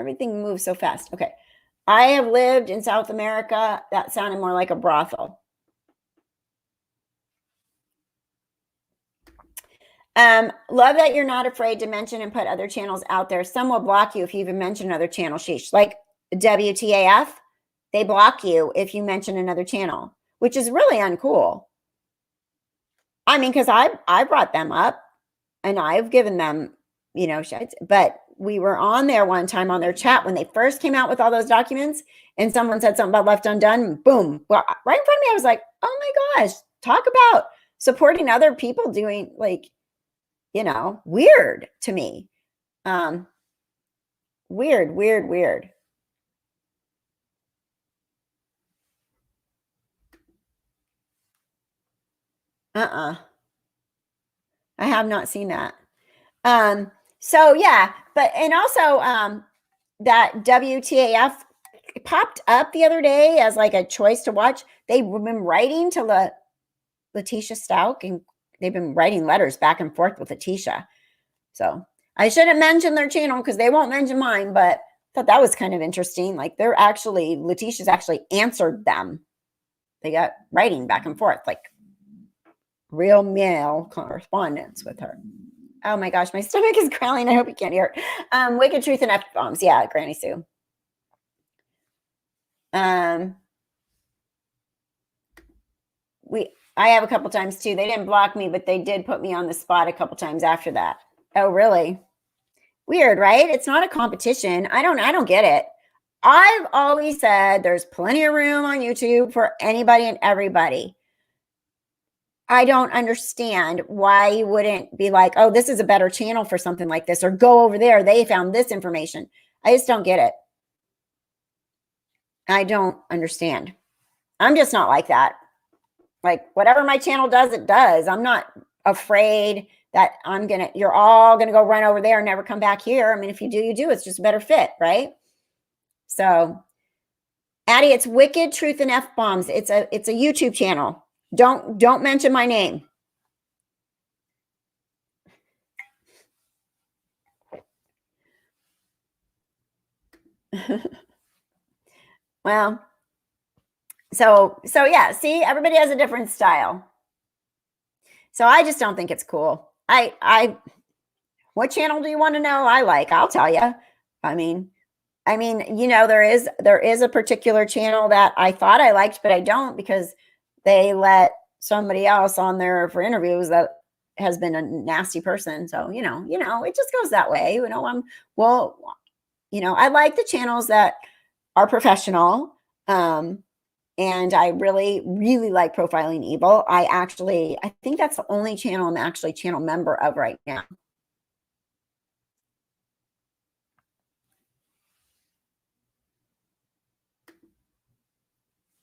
Everything moves so fast. Okay. I have lived in South America. That sounded more like a brothel. Love that you're not afraid to mention and put other channels out there. Some will block you if you even mention another channel. Sheesh. Like WTAF, they block you if you mention another channel, which is really uncool. I mean, because I brought them up and I've given them, shit. But we were on there one time on their chat when they first came out with all those documents and someone said something about Left Undone. Boom. Well, right in front of me, I was like, oh my gosh, talk about supporting other people doing weird to me. Weird. I have not seen that. So yeah, and also that WTAF popped up the other day as like a choice to watch. They've been writing to Letitia Stout, and they've been writing letters back and forth with Letitia. So I shouldn't mention their channel because they won't mention mine, but I thought that was kind of interesting. Like Letitia's actually answered them. They got writing back and forth, like real male correspondence with her. Oh my gosh, my stomach is growling. I hope you can't hear it. Wicked Truth and F-bombs. Yeah, Granny Sue. I have a couple times too. They didn't block me, but they did put me on the spot a couple times after that. Oh, really? Weird, right? It's not a competition. I don't get it. I've always said there's plenty of room on YouTube for anybody and everybody. I don't understand why you wouldn't be like, oh, this is a better channel for something like this, or go over there. They found this information. I just don't get it. I don't understand. I'm just not like that. Like whatever my channel does, it does. I'm not afraid that you're all going to go run over there and never come back here. I mean, if you do, you do. It's just a better fit, right? So, Addie, it's Wicked Truth and F-bombs. It's a YouTube channel. Don't mention my name. Well, so yeah, see, everybody has a different style. So I just don't think it's cool. What channel do you want to know? I'll tell you. I mean, there is a particular channel that I thought I liked, but I don't because they let somebody else on there for interviews that has been a nasty person. So, it just goes that way. I like the channels that are professional. And I really, really like Profiling Evil. I think that's the only channel I'm actually channel member of right now.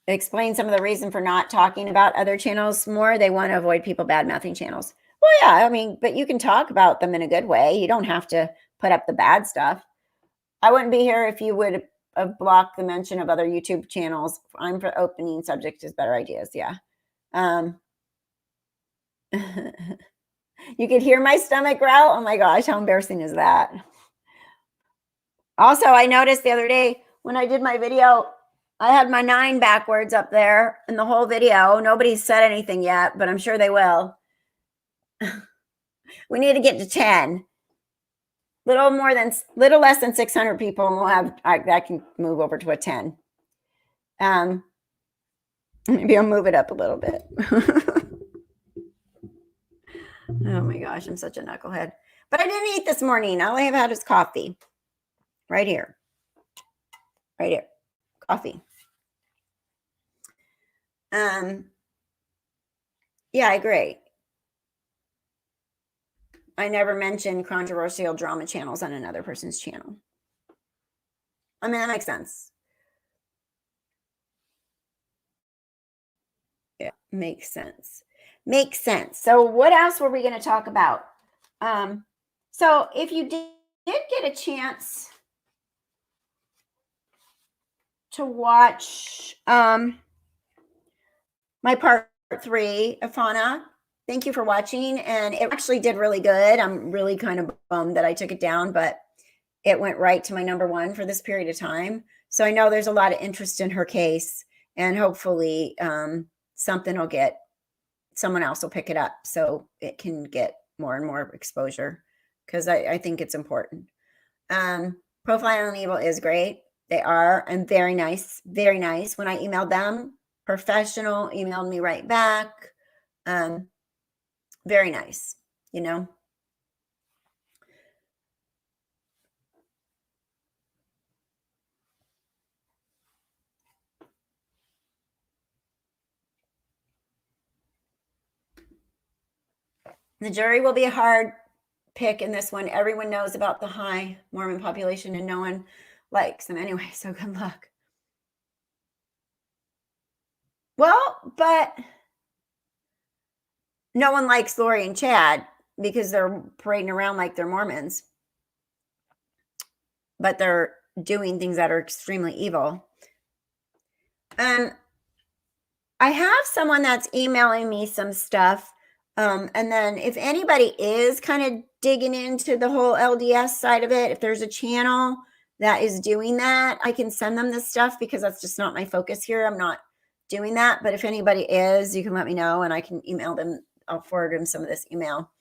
Explain some of the reason for not talking about other channels more. They want to avoid people bad-mouthing channels. Well, yeah, I mean, but you can talk about them in a good way. You don't have to put up the bad stuff. I wouldn't be here if you would have blocked the mention of other YouTube channels. I'm for opening subject is better ideas. Yeah. You could hear my stomach growl. Oh my gosh, how embarrassing is that? Also, I noticed the other day when I did my video, I had my 9 backwards up there in the whole video. Nobody said anything yet, but I'm sure they will. We need to get to 10. Little less than 600 people, and we'll have that can move over to a 10. Maybe I'll move it up a little bit. Oh my gosh, I'm such a knucklehead. But I didn't eat this morning. All I have had is coffee. Right here. Right here. Coffee. Yeah, I agree. I never mentioned controversial drama channels on another person's channel. I mean, that makes sense. Yeah, makes sense. Makes sense. So what else were we going to talk about? So if you did get a chance to watch my part 3 of Fauna, thank you for watching. And it actually did really good. I'm really kind of bummed that I took it down, but it went right to my #1 for this period of time. So I know there's a lot of interest in her case, and hopefully someone else will pick it up so it can get more and more exposure, because I think it's important. Profile on Evil is great. They are, and very nice, very nice. When I emailed them, professional, emailed me right back. Very nice, you know. The jury will be a hard pick in this one. Everyone knows about the high Mormon population and no one likes them anyway, so good luck. Well, but no one likes Lori and Chad because they're parading around like they're Mormons, but they're doing things that are extremely evil. I have someone that's emailing me some stuff. And then if anybody is kind of digging into the whole LDS side of it, if there's a channel that is doing that, I can send them this stuff, because that's just not my focus here. I'm not doing that. But if anybody is, you can let me know and I can email them. I'll forward them some of this email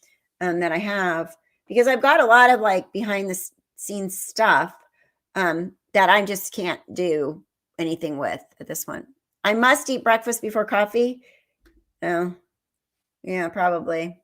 that I have, because I've got a lot of like behind the scenes stuff that I just can't do anything with at this one. I must eat breakfast before coffee. Oh, yeah, probably.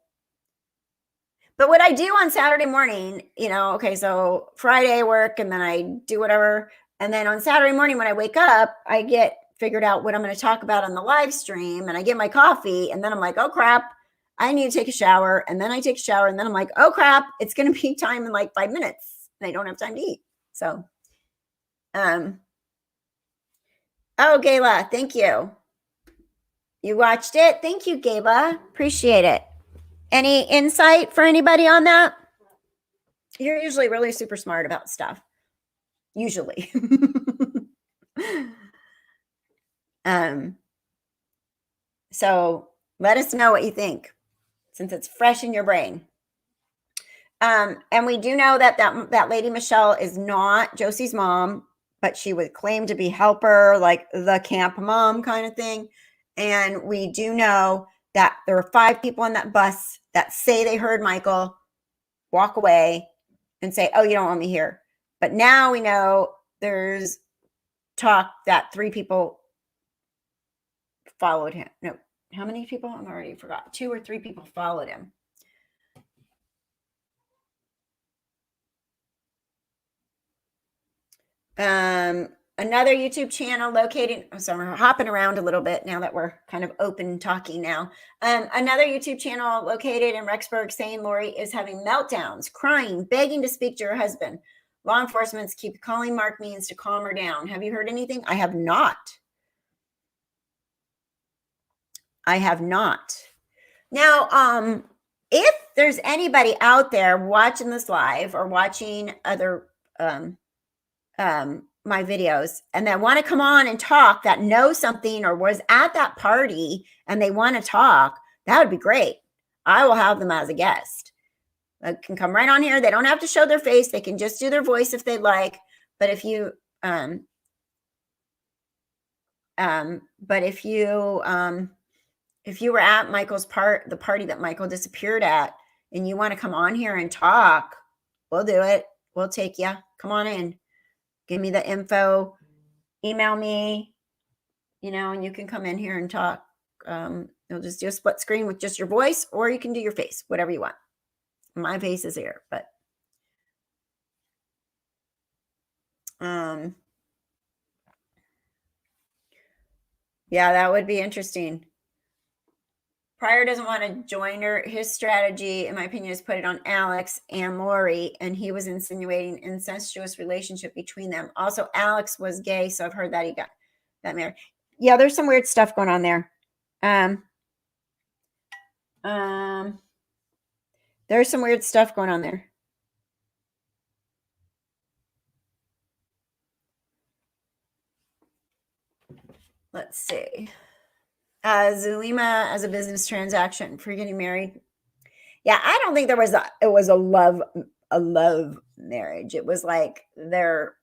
But what I do on Saturday morning, okay, so Friday work and then I do whatever. And then on Saturday morning when I wake up, I get figured out what I'm going to talk about on the live stream, and I get my coffee, and then I'm like, oh crap, I need to take a shower. And then I take a shower, and then I'm like, oh crap, it's going to be time in like 5 minutes and I don't have time to eat. So, oh, Gayla, thank you. You watched it. Thank you, Gayla. Appreciate it. Any insight for anybody on that? You're usually really super smart about stuff. Usually. So let us know what you think, since it's fresh in your brain. And we do know that lady Michelle is not Josie's mom, but she would claim to be helper, like the camp mom kind of thing. And we do know that there were 5 people on that bus that say they heard Michael walk away and say, oh, you don't want me here. But now we know there's talk that 3 people followed him. No, how many people? I'm already forgot. 2 or 3 people followed him. Another YouTube channel located, so we're hopping around a little bit now that we're kind of open talking now. Another YouTube channel located in Rexburg saying Lori is having meltdowns, crying, begging to speak to her husband. Law enforcement keep calling Mark Means to calm her down. Have you heard anything? I have not. I have not. Now, if there's anybody out there watching this live or watching other my videos and that want to come on and talk, that know something or was at that party and they want to talk, that would be great. I will have them as a guest. They can come right on here. They don't have to show their face. They can just do their voice if they like. But if you were at Michael's the party that Michael disappeared at, and you want to come on here and talk, we'll do it. We'll take you. Come on in. Give me the info. Email me, and you can come in here and talk. You'll just do a split screen with just your voice, or you can do your face, whatever you want. My face is here, but Yeah, that would be interesting. Pryor doesn't want to join her. His strategy, in my opinion, is put it on Alex and Lori, and he was insinuating incestuous relationship between them. Also, Alex was gay, so I've heard that he got married. Yeah, there's some weird stuff going on there. There's some weird stuff going on there. Let's see. Zulima as a business transaction for getting married. Yeah, I don't think it was a love marriage. It was like their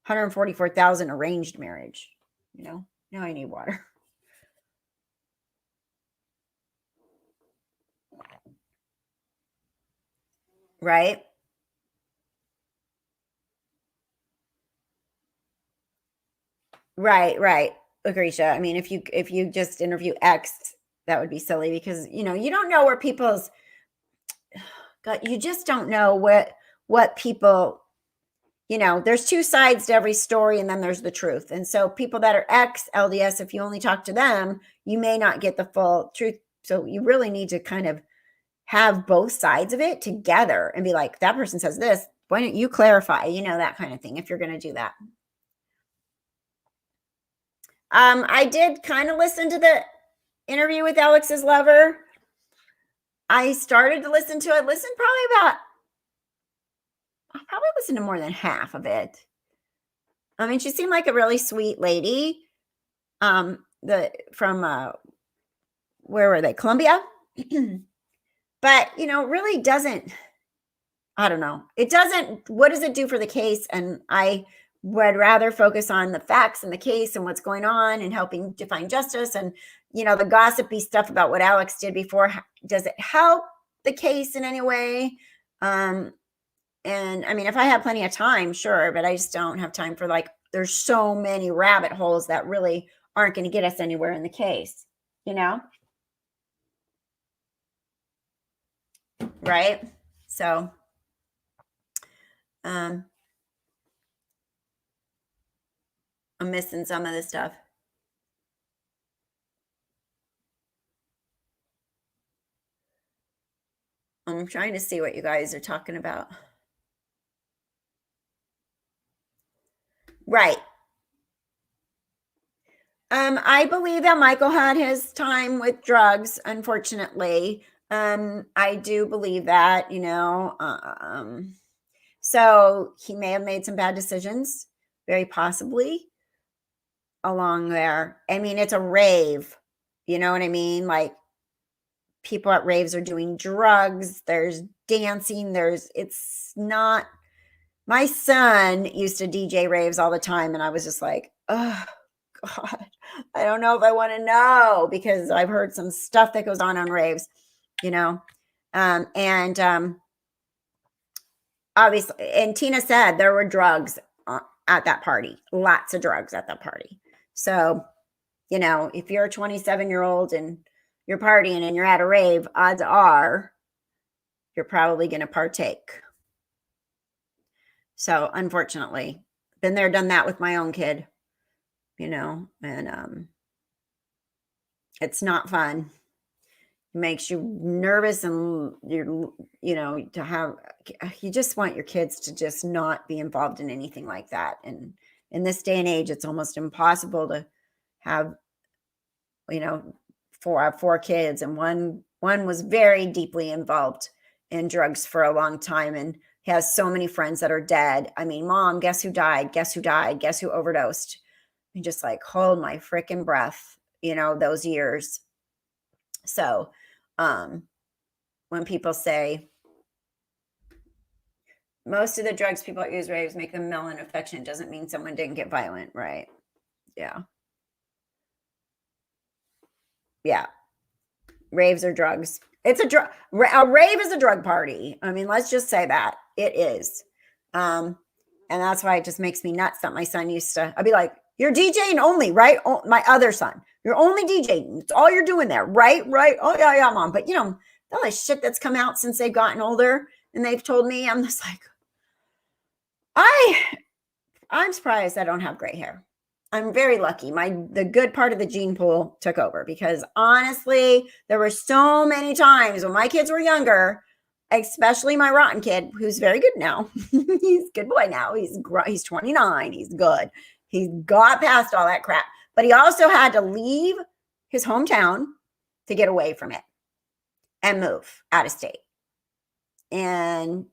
144,000 arranged marriage. Now I need water. Right? Right. Lucretia. I mean, if you just interview X, that would be silly because you don't know where people's God, you just don't know what people, there's two sides to every story and then there's the truth. And so people that are ex LDS, if you only talk to them, you may not get the full truth. So you really need to kind of have both sides of it together and be like, that person says this, why don't you clarify, that kind of thing, if you're going to do that. I did kind of listen to the interview with Alex's lover. I started to listen to it. I probably listened to more than half of it. I mean, she seemed like a really sweet lady. From where were they? Colombia. But, really doesn't, I don't know. What does it do for the case? And I would rather focus on the facts and the case and what's going on and helping to find justice. And, the gossipy stuff about what Alex did before, does it help the case in any way? And I mean, if I had plenty of time, sure, but I just don't have time for there's so many rabbit holes that really aren't going to get us anywhere in the case, Right. So, I'm missing some of this stuff. I'm trying to see what you guys are talking about. Right. I believe that Michael had his time with drugs, unfortunately. I do believe that, so he may have made some bad decisions, very possibly, along there. I mean, it's a rave, you know what I mean? Like, people at raves are doing drugs, there's dancing, it's not, my son used to DJ raves all the time, and I was just like, oh, God, I don't know if I want to know, because I've heard some stuff that goes on raves, obviously, and Tina said there were drugs at that party, lots of drugs at that party. So, if you're a 27-year-old and you're partying and you're at a rave, odds are you're probably going to partake. So, unfortunately, been there, done that with my own kid, and it's not fun. It makes you nervous, and you just want your kids to just not be involved in anything like that. And in this day and age, it's almost impossible to have, four kids, and one was very deeply involved in drugs for a long time and has so many friends that are dead. I mean, Mom, guess who died? Guess who died? Guess who overdosed? And just hold my freaking breath, those years. So, when people say most of the drugs people use raves make them mellow and affectionate, doesn't mean someone didn't get violent, right? Yeah. Raves are drugs. It's a drug. A rave is a drug party. I mean, let's just say that it is. And that's why it just makes me nuts that my son I'd be like, you're DJing only, right? Oh, my other son, you're only DJing. It's all you're doing there, right? Oh yeah, Mom. But all this shit that's come out since they've gotten older, and they've told me, I'm just like, I'm surprised I don't have gray hair. I'm very lucky. The good part of the gene pool took over, because honestly, there were so many times when my kids were younger, especially my rotten kid, who's very good now. He's a good boy now. He's 29. He's good. He got past all that crap, but he also had to leave his hometown to get away from it and move out of state and,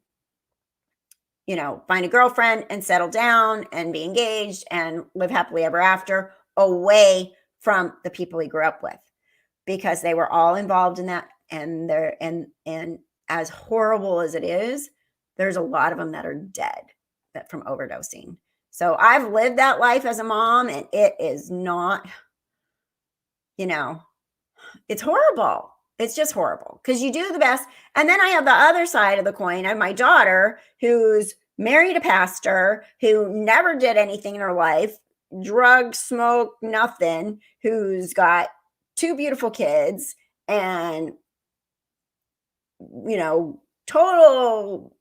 find a girlfriend and settle down and be engaged and live happily ever after, away from the people he grew up with, because they were all involved in that. And and as horrible as it is, there's a lot of them that are dead from overdosing. So I've lived that life as a mom, and it is not, it's horrible. It's just horrible, because you do the best. And then I have the other side of the coin. I have my daughter, who's married a pastor, who never did anything in her life, drug, smoke, nothing, who's got 2 beautiful kids and, total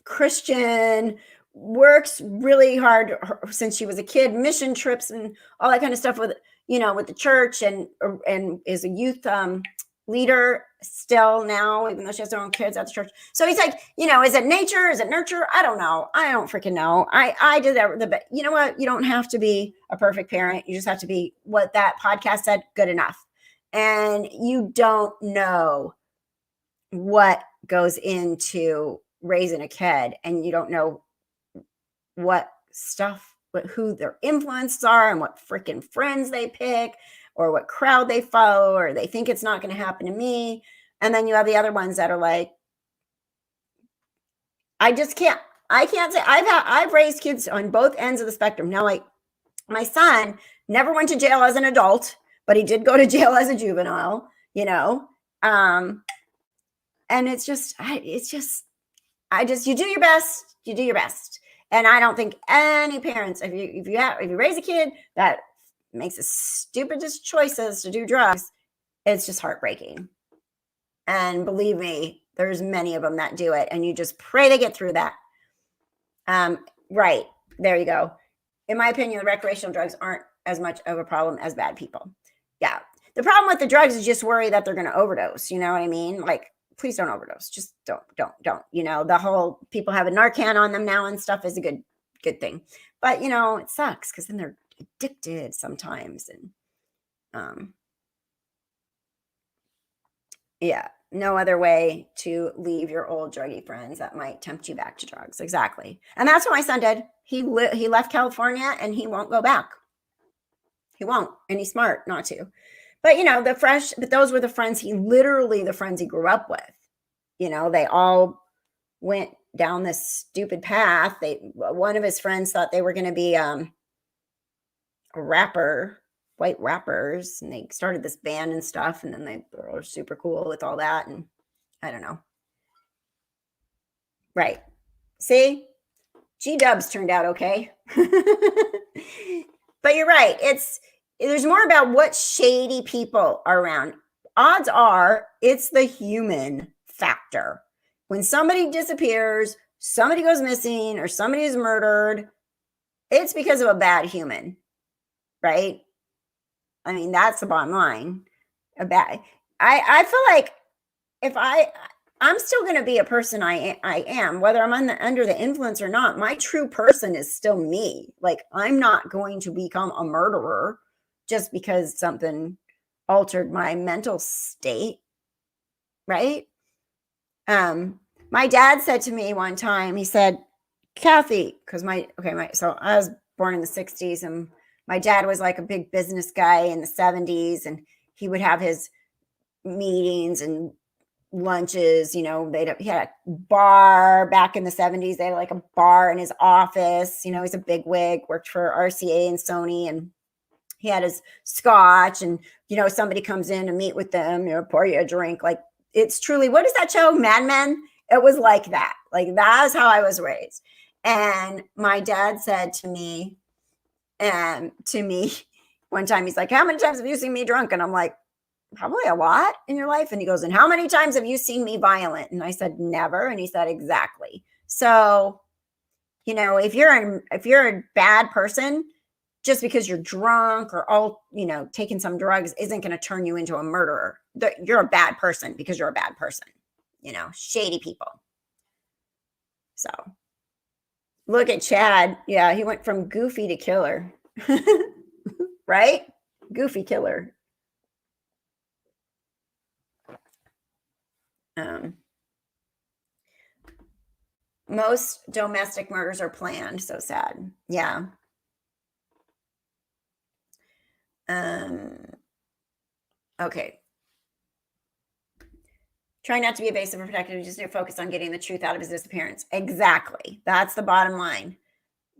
Christian, works really hard since she was a kid, mission trips and all that kind of stuff with the church, and is a youth leader still now, even though she has her own kids at the church. So he's like, is it nature? Is it nurture? I don't know. I don't freaking know. I did that. You know what? You don't have to be a perfect parent. You just have to be, what that podcast said, good enough. And you don't know what goes into raising a kid, and you don't know who their influences are, and what freaking friends they pick, or what crowd they follow, or they think it's not going to happen to me. And then you have the other ones that are like, I can't say. I've raised kids on both ends of the spectrum. Now, like, my son never went to jail as an adult, but he did go to jail as a juvenile, and it's just, you do your best. You do your best. And I don't think any parents, if you raise a kid that makes the stupidest choices to do drugs, it's just heartbreaking. And believe me, there's many of them that do it, and you just pray they get through that. Right. There you go. In my opinion, the recreational drugs aren't as much of a problem as bad people. Yeah. The problem with the drugs is just worry that they're going to overdose. You know what I mean? Like, please don't overdose. Just don't. The whole people have a Narcan on them now and stuff is a good thing. But, it sucks, because then they're addicted sometimes. And yeah, no other way to leave your old druggy friends that might tempt you back to drugs. Exactly. And that's what my son did. He left California, and he won't go back. He won't. And he's smart not to. But, but those were the friends the friends he grew up with. They all went down this stupid path. One of his friends thought they were going to be a rapper, white rappers, and they started this band and stuff, and then they were super cool with all that, and I don't know. Right. See? G-dubs turned out okay. But you're right. There's more about what shady people are around. Odds are it's the human factor. When somebody disappears, somebody goes missing, or somebody is murdered, it's because of a bad human, right? I mean, that's the bottom line. I feel like if I'm still going to be a person I am, whether I'm under the influence or not. My true person is still me. Like, I'm not going to become a murderer just because something altered my mental state, right? My dad said to me one time, he said, Kathy, because so I was born in the 60s, and my dad was like a big business guy in the 70s, and he would have his meetings and lunches, he had a bar back in the 70s. They had like a bar in his office. He's a big wig, worked for RCA and Sony, and he had his scotch, and somebody comes in to meet with them, pour you a drink. Like, it's truly, what is that show, Mad Men? It was like that. Like, that's how I was raised. And my dad said to me one time, he's like, how many times have you seen me drunk? And I'm like, probably a lot in your life. And he goes, and how many times have you seen me violent? And I said, never. And he said, exactly. So, You know, if you're a bad person, just because you're drunk or all, you know, taking some drugs isn't going to turn you into a murderer. You're a bad person because you're a bad person. You know, shady people. So look at Chad. Yeah, he went from goofy to killer. Right? Goofy killer. Most domestic murders are planned. So sad. Yeah. Okay. Try not to be evasive or protective. Just need to focus on getting the truth out of his disappearance. Exactly. That's the bottom line.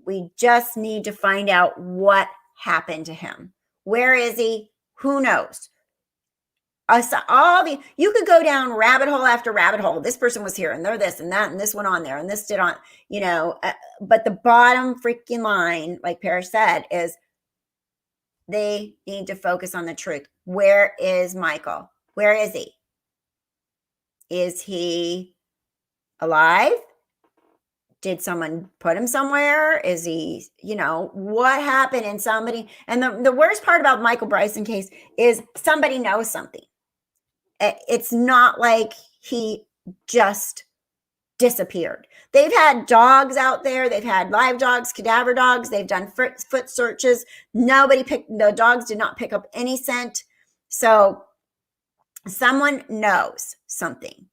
We just need to find out what happened to him. Where is he? Who knows? You could go down rabbit hole after rabbit hole. This person was here and they're this and that and this went on there and this did on, you know, but the bottom freaking line, like Parrish said, is they need to focus on the truth. Where is Michael? Where is he? Is he alive? Did someone put him somewhere? Is he, you know, what happened in somebody? And the worst part about the Michael Bryson case is somebody knows something. It's not like he just disappeared. They've had dogs out there. They've had live dogs, cadaver dogs. They've done foot searches. The dogs did not pick up any scent. So someone knows something.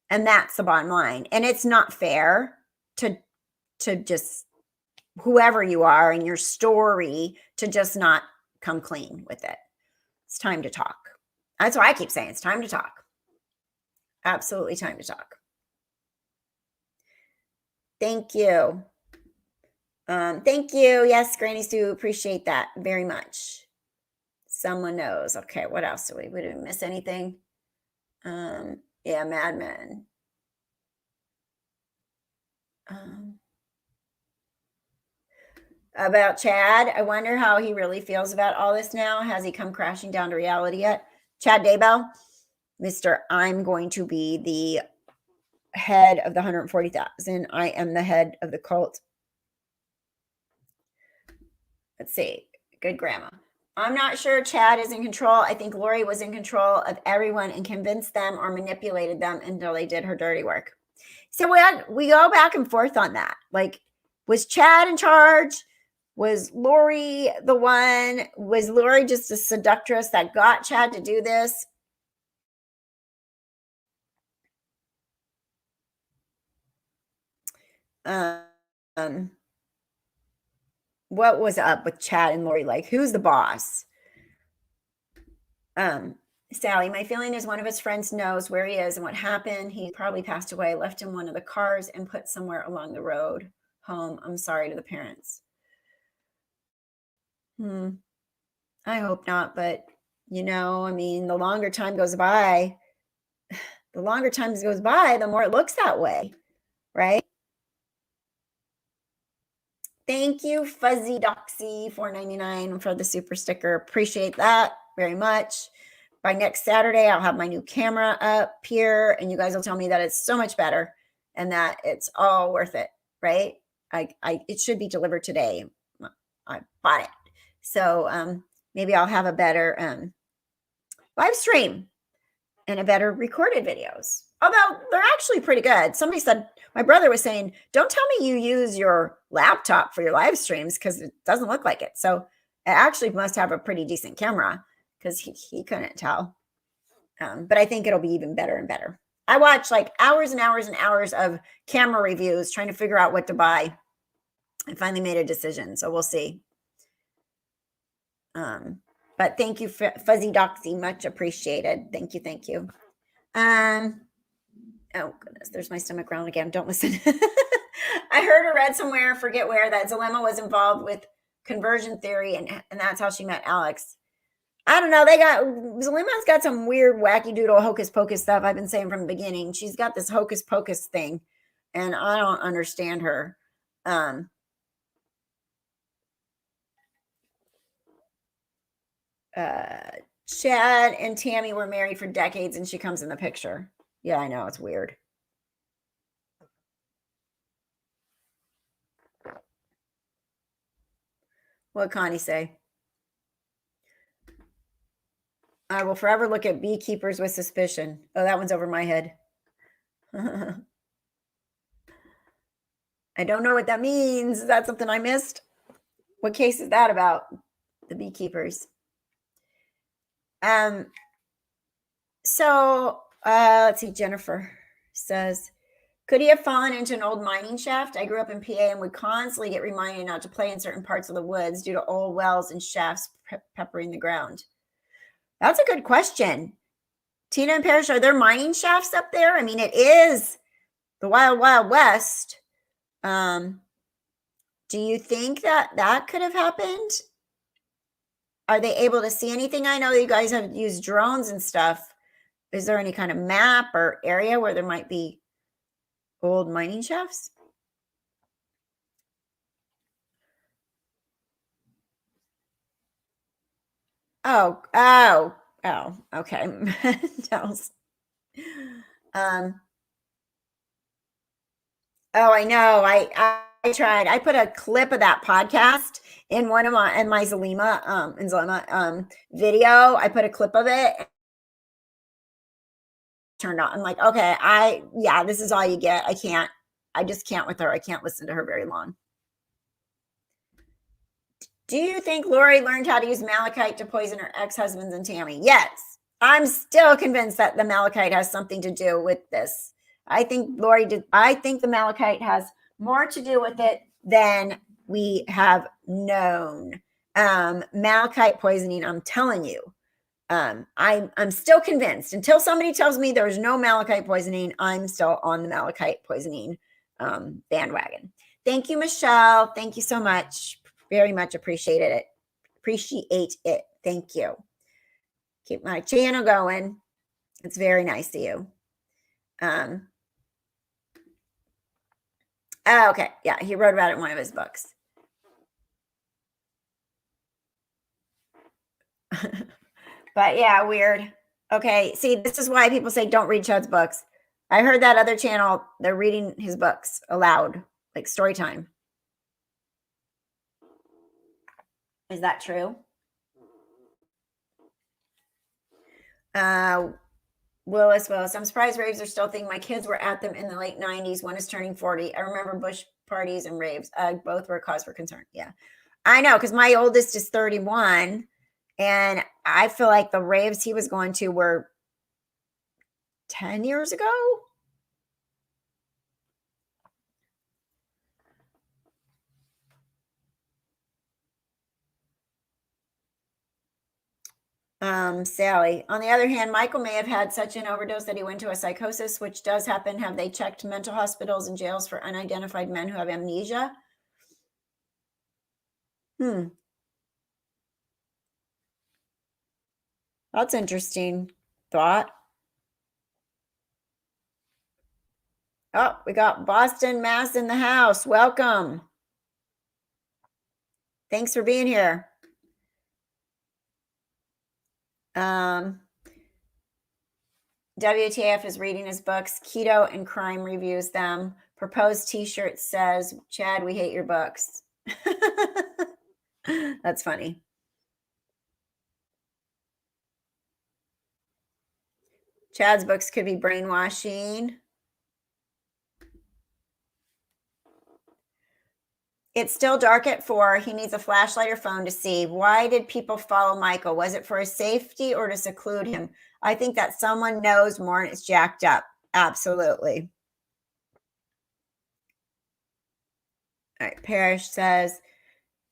And that's the bottom line. And it's not fair to just, whoever you are in your story, to just not come clean with it. It's time to talk. That's why I keep saying it's time to talk. Absolutely time to talk. Thank you. Thank you. Yes, Granny Sue, appreciate that very much. Someone knows. Okay, what else we didn't miss anything? Yeah, Mad Men. About Chad, I wonder how he really feels about all this now. Has he come crashing down to reality yet? Chad Daybell, Mr. I'm going to be the head of the 140,000. I am the head of the cult. Let's see. Good grandma. I'm not sure Chad is in control. I think Lori was in control of everyone and convinced them or manipulated them until they did her dirty work. So we go back and forth on that. Like, was Chad in charge? Was Lori the one? Was Lori just a seductress that got Chad to do this? What was up with Chad and Lori? Like, who's the boss? Sally, my feeling is one of his friends knows where he is and what happened. He probably passed away, left in one of the cars and put somewhere along the road home. I'm sorry to the parents. I hope not, but you know, I mean, the longer time goes by, the more it looks that way, right? Thank you, Fuzzy Doxy, $4.99 for the super sticker. Appreciate that very much. By next Saturday, I'll have my new camera up here, and you guys will tell me that it's so much better and that it's all worth it, right? It should be delivered today. I bought it. So maybe I'll have a better live stream and a better recorded videos. Although they're actually pretty good. Somebody said, my brother was saying, don't tell me you use your laptop for your live streams because it doesn't look like it. So it actually must have a pretty decent camera because he couldn't tell. But I think it'll be even better and better. I watch like hours and hours and hours of camera reviews trying to figure out what to buy. I finally made a decision, so we'll see. But thank you, Fuzzy Doxy, much appreciated. Thank you. Oh goodness, there's my stomach growling again. Don't listen. I heard or read somewhere, forget where, that Zulema was involved with conversion theory, and that's how she met Alex. I don't know. Zulema's got some weird, wacky doodle, hocus pocus stuff. I've been saying from the beginning. She's got this hocus pocus thing, and I don't understand her. Chad and Tammy were married for decades, and she comes in the picture. Yeah, I know. It's weird. What Connie say? I will forever look at beekeepers with suspicion. Oh, that one's over my head. I don't know what that means. Is that something I missed? What case is that about? The beekeepers. So let's see. Jennifer says, could he have fallen into an old mining shaft? I grew up in PA and would constantly get reminded not to play in certain parts of the woods due to old wells and shafts peppering the ground. That's a good question. Tina and Parrish, are there mining shafts up there? I mean, it is the wild, wild west. Do you think that could have happened? Are they able to see anything? I know you guys have used drones and stuff. Is there any kind of map or area where there might be old mining shafts? Oh, okay. I know. I tried. I put a clip of that podcast in one of my Zulema video. I put a clip of it. Turned on. I'm like, okay, this is all you get. I just can't with her. I can't listen to her very long. Do you think Lori learned how to use malachite to poison her ex-husbands and Tammy? Yes. I'm still convinced that the malachite has something to do with this. I think Lori did. I think the malachite has more to do with it than we have known. Malachite poisoning, I'm telling you. I'm still convinced until somebody tells me there's no malachite poisoning. I'm still on the malachite poisoning bandwagon. Thank you, Michelle. Thank you so much. Very much appreciated it. Appreciate it. Thank you. Keep my channel going. It's very nice of you. Okay. Yeah, he wrote about it in one of his books. But yeah, weird. Okay. See, this is why people say don't read Chud's books. I heard that other channel, they're reading his books aloud, like story time. Is that true? Willis, I'm surprised raves are still a thing. My kids were at them in the late 90s. One is turning 40. I remember bush parties and raves. Both were a cause for concern. Yeah, I know, because my oldest is 31. And I feel like the raves he was going to were 10 years ago. Sally. On the other hand, Michael may have had such an overdose that he went to a psychosis, which does happen. Have they checked mental hospitals and jails for unidentified men who have amnesia? That's interesting thought. Oh, we got Boston, Mass in the house. Welcome. Thanks for being here. WTF is reading his books. Keto and Crime reviews them. Proposed t-shirt says, Chad, we hate your books. That's funny. Chad's books could be brainwashing. It's still dark at 4. He needs a flashlight or phone to see. Why did people follow Michael? Was it for his safety or to seclude him? I think that someone knows more and it's jacked up. Absolutely. All right. Parrish says,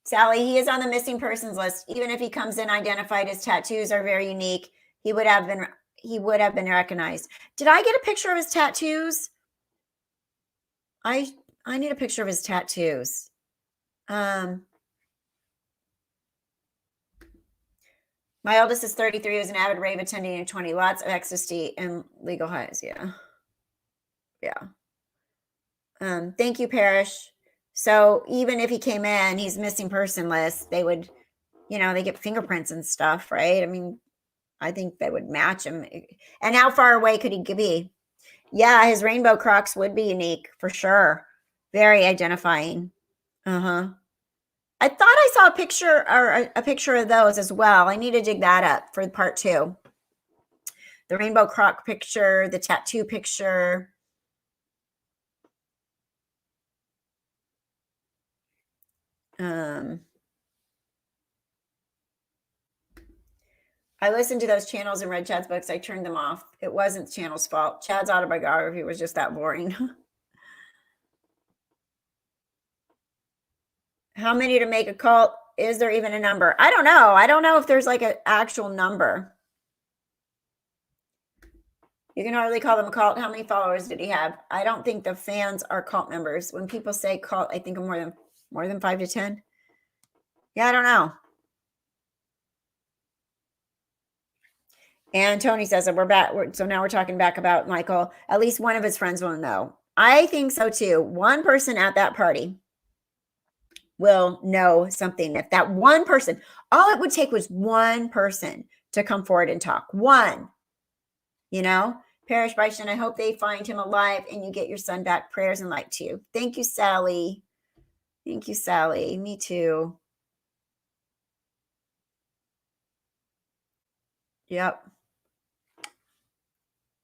Sally, he is on the missing persons list. Even if he comes in identified, his tattoos are very unique. He would have been recognized. Did I get a picture of his tattoos? I need a picture of his tattoos. My oldest is 33. He was an avid rave attending in 20. Lots of ecstasy and legal highs. Yeah. Thank you, Parrish. So even if he came in, he's missing person list. They would, they get fingerprints and stuff, right? I mean, I think they would match him. And how far away could he be? Yeah, his rainbow Crocs would be unique for sure. Very identifying. I thought I saw a picture or a picture of those as well. I need to dig that up for part 2. The rainbow croc picture, the tattoo picture. I listened to those channels and read Chad's books. I turned them off. It wasn't Channel's fault. Chad's autobiography was just that boring. How many to make a cult? Is there even a number? I don't know. I don't know if there's like an actual number. You can hardly call them a cult. How many followers did he have? I don't think the fans are cult members. When people say cult, I think of more than 5 to 10. Yeah, I don't know. And Tony says that we're back. So now we're talking back about Michael. At least one of his friends will know. I think so too. One person at that party will know something. If that one person, all it would take was one person to come forward and talk. One, Parish Bryson, I hope they find him alive and you get your son back. Prayers and light to you. Thank you, Sally. Thank you, Sally. Me too. Yep.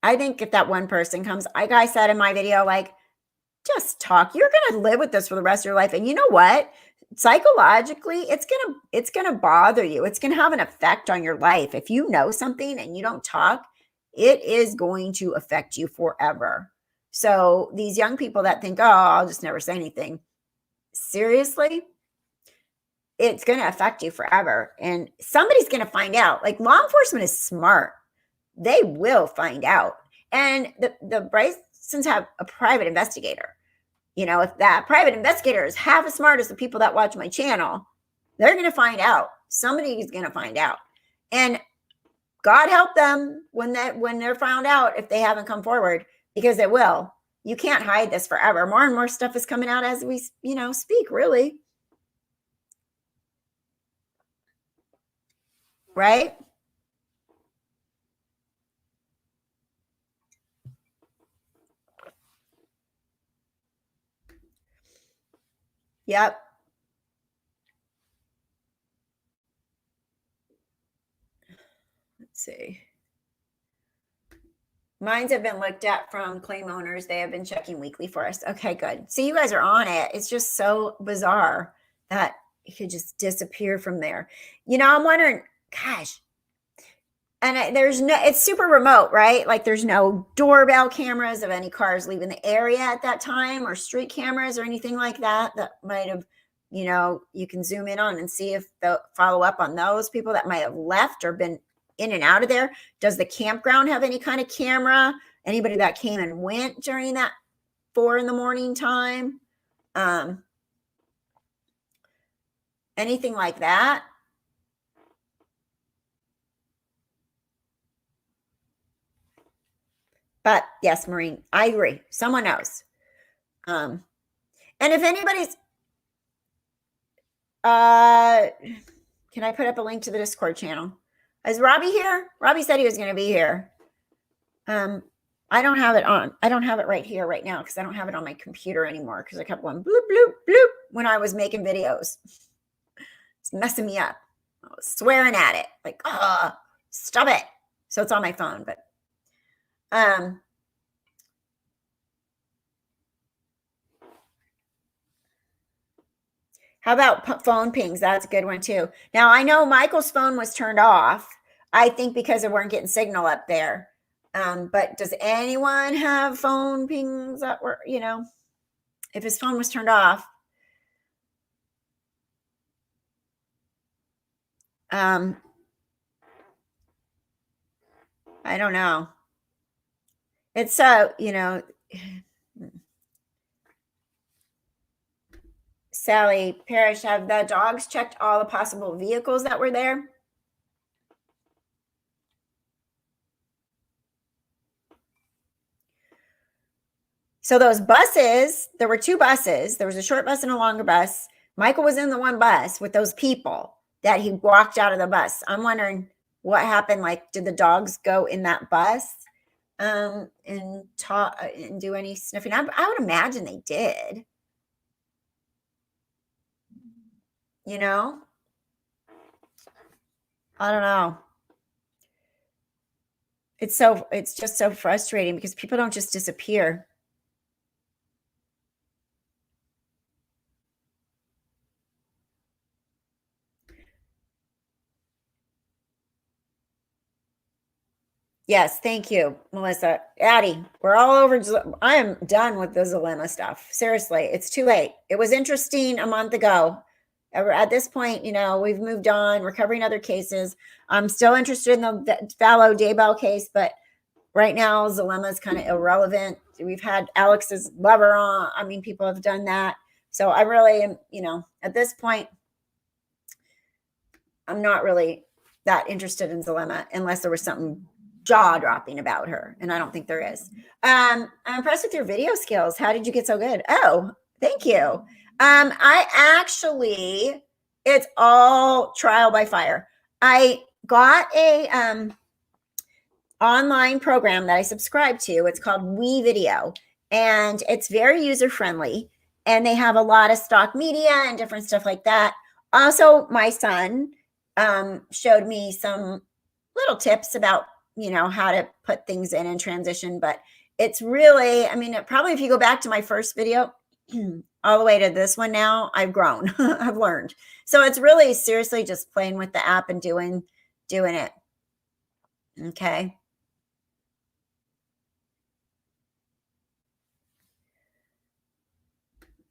I think if that one person comes, like I said in my video, like, just talk. You're going to live with this for the rest of your life. And you know what? Psychologically, it's going to bother you. It's going to have an effect on your life. If you know something and you don't talk, it is going to affect you forever. So these young people that think, oh, I'll just never say anything. Seriously, it's going to affect you forever. And somebody's going to find out. Like, law enforcement is smart. They will find out. And the Brysons have a private investigator. If that private investigator is half as smart as the people that watch my channel, they're going to find out. Somebody is going to find out. And God help them when they're found out, if they haven't come forward, because it will. You can't hide this forever. More and more stuff is coming out as we, speak, really. Right? Yep. Let's see. Mines have been looked at from claim owners. They have been checking weekly for us. Okay, good. So you guys are on it. It's just so bizarre that it could just disappear from there. I'm wondering, gosh, and it's super remote, right? Like, there's no doorbell cameras of any cars leaving the area at that time, or street cameras or anything like that might have, you can zoom in on and see if they'll follow up on those people that might have left or been in and out of there. Does the campground have any kind of camera? Anybody that came and went during that 4 a.m. time? Anything like that? But yes, Maureen, I agree. Someone knows. And if anybody's, can I put up a link to the Discord channel? Is Robbie here? Robbie said he was going to be here. I don't have it on. I don't have it right here right now because I don't have it on my computer anymore because I kept going bloop, bloop, bloop when I was making videos. It's messing me up. I was swearing at it. Like, stop it. So it's on my phone, but how about phone pings? That's a good one too. Now, I know Michael's phone was turned off, I think because they weren't getting signal up there. But does anyone have phone pings that were, if his phone was turned off? I don't know. It's Sally Parrish, have the dogs checked all the possible vehicles that were there? So those buses, there were 2 buses. There was a short bus and a longer bus. Michael was in the one bus with those people that he walked out of the bus. I'm wondering what happened. Like, did the dogs go in that bus and do any sniffing? I would imagine they did. you know? I don't know. It's just so frustrating because people don't just disappear. Yes, thank you, Melissa. Addie, we're all over. I am done with the Zalema stuff. Seriously, it's too late. It was interesting a month ago. At this point, you know, we've moved on. We're covering other cases. I'm still interested in the Vallow Daybell case, but right now, Zalema is kind of irrelevant. We've had Alex's lover on. I mean, people have done that. So I really am, you know, at this point, I'm not really that interested in Zalema unless there was something jaw-dropping about her, and I don't think there is. I'm impressed with your video skills. How did you get so good? Oh, thank you. I actually, it's all trial by fire. I got a online program that I subscribe to. It's called WeVideo, and it's very user-friendly, and they have a lot of stock media and different stuff like that. Also, my son showed me some little tips about, you know, how to put things in and transition, but it's really, I mean, probably if you go back to my first video all the way to this one now, I've grown, I've learned. So it's really seriously just playing with the app and doing it. Okay.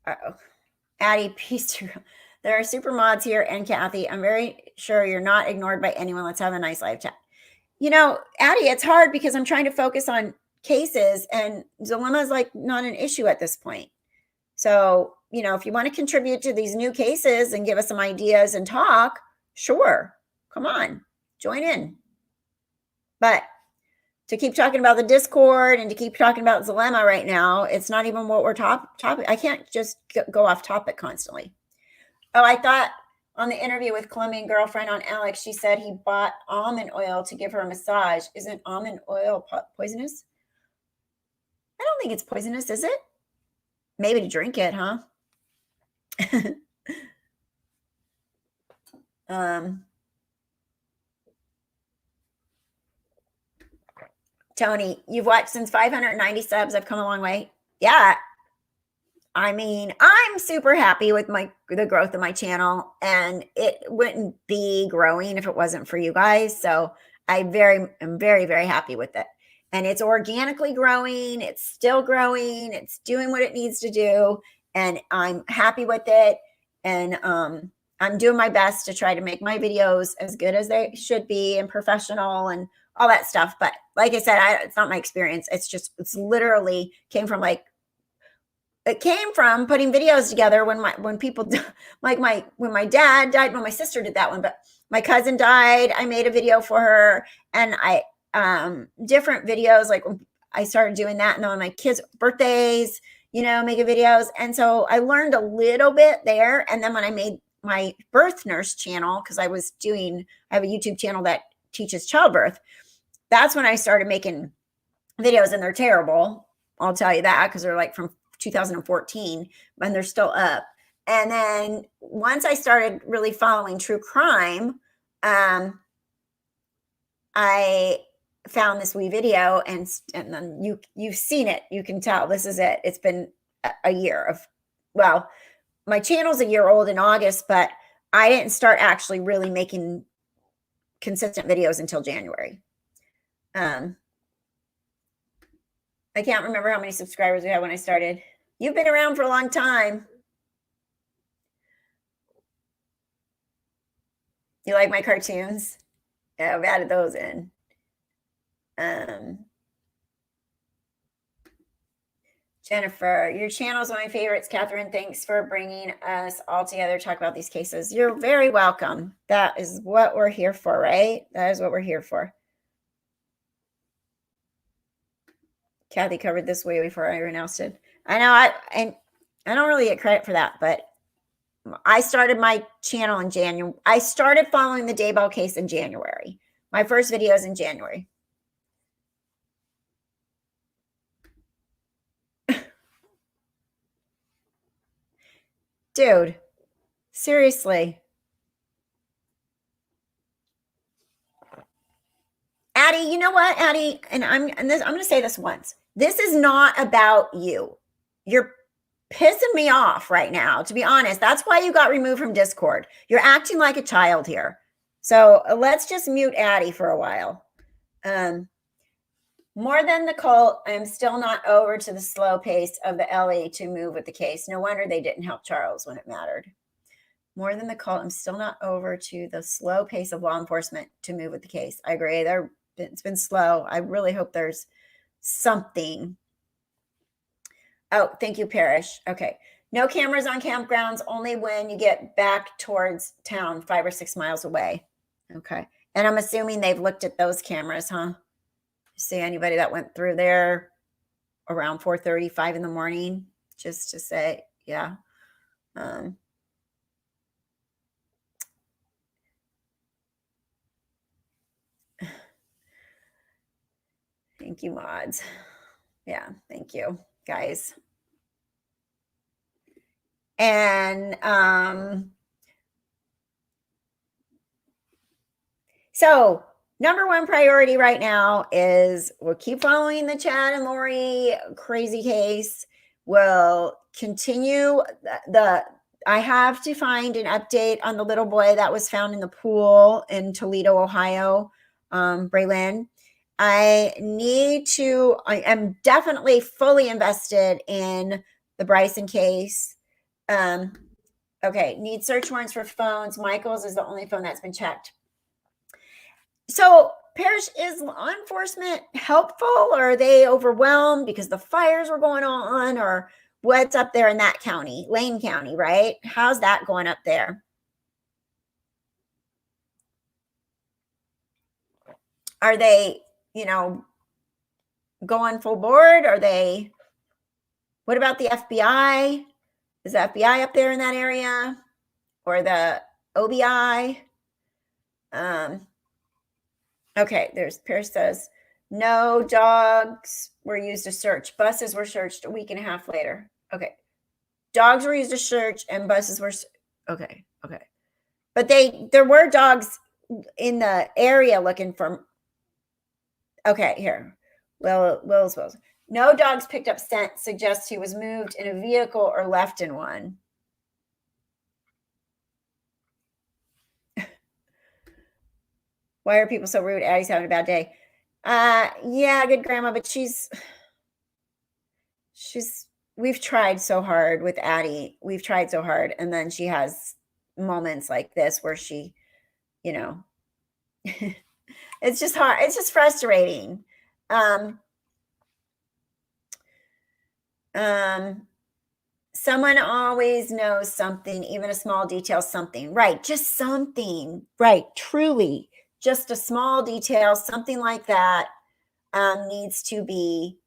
Uh-oh. Addie, peace. There are super mods here, and Kathy, I'm very sure you're not ignored by anyone. Let's have a nice live chat. You know, Addie, it's hard because I'm trying to focus on cases, and Zalema is like not an issue at this point. So, you know, if you want to contribute to these new cases and give us some ideas and talk, sure, come on, join in. But to keep talking about the Discord and to keep talking about Zalema right now, it's not even what we're topic. I can't just go off topic constantly. Oh, I thought on the interview with Colombian girlfriend on Alex, she said he bought almond oil to give her a massage. Isn't almond oil poisonous? I don't think it's poisonous, is it? Maybe to drink it, huh? Tony, you've watched since 590 subs. I've come a long way. Yeah. I mean, I'm super happy with the growth of my channel, and it wouldn't be growing if it wasn't for you guys. So I'm very, very happy with it. And it's organically growing. It's still growing. It's doing what it needs to do. And I'm happy with it. And I'm doing my best to try to make my videos as good as they should be and professional and all that stuff. But like I said, it's not my experience. It's literally came from putting videos together when people like when my dad died, when my sister did that one, but my cousin died, I made a video for her, and I different videos, like when I started doing that, and on my kids' birthdays, you know, making videos. And so I learned a little bit there. And then when I made my birth nurse channel, because I have a YouTube channel that teaches childbirth, that's when I started making videos, and they're terrible. I'll tell you that, because they're like from 2014, and they're still up. And then once I started really following true crime, I found this WeVideo, and then you've seen it. You can tell this is it. It's been a year of, well, my channel's a year old in August, but I didn't start actually really making consistent videos until January. I can't remember how many subscribers we had when I started. You've been around for a long time. You like my cartoons? Yeah, I've added those in. Jennifer, your channel is one of my favorites. Catherine, thanks for bringing us all together to talk about these cases. You're very welcome. That is what we're here for, right? That is what we're here for. Kathy covered this way before everyone else did. I know, I don't really get credit for that, but I started my channel in January. I started following the Daybell case in January. My first video is in January. Dude, seriously. Addie, you know what, Addie? And I'm going to say this once. This is not about you. You're pissing me off right now, to be honest. That's why you got removed from Discord. You're acting like a child here. So let's just mute Addie for a while. More than the cult, I'm still not over to the slow pace of the LE to move with the case. No wonder they didn't help Charles when it mattered. More than the cult, I'm still not over to the slow pace of law enforcement to move with the case. I agree. It's been slow. I really hope there's something. Oh, thank you, Parrish. Okay. No cameras on campgrounds, only when you get back towards town, 5 or 6 miles away. Okay. And I'm assuming they've looked at those cameras, huh? See anybody that went through there around 4:35 in the morning, just to say, yeah. Thank you, mods. Yeah, thank you, guys. And so number one priority right now is we'll keep following the Chad and Lori crazy case. We'll continue I have to find an update on the little boy that was found in the pool in Toledo, Ohio, Braylon. I am definitely fully invested in the Bryson case. Okay, need search warrants for phones. Michael's is the only phone that's been checked. So, Parrish, is law enforcement helpful, or are they overwhelmed because the fires were going on, or what's up there in that county, Lane County, right? How's that going up there? Are they, going full board? What about the FBI? Is the FBI up there in that area, or the OBI? Okay, Pierce says, no dogs were used to search. Buses were searched a week and a half later. Okay. Dogs were used to search and buses were, okay. But there were dogs in the area looking for, okay, here. Wills. No dogs picked up scent, suggests he was moved in a vehicle or left in one. Why are people so rude? Addie's having a bad day. Yeah, good grandma, but we've tried so hard with Addie. We've tried so hard. And then she has moments like this where she, it's just hard. It's just frustrating. Someone always knows something, even a small detail, something, right? Just something, right? Truly, just a small detail, something like that needs to be,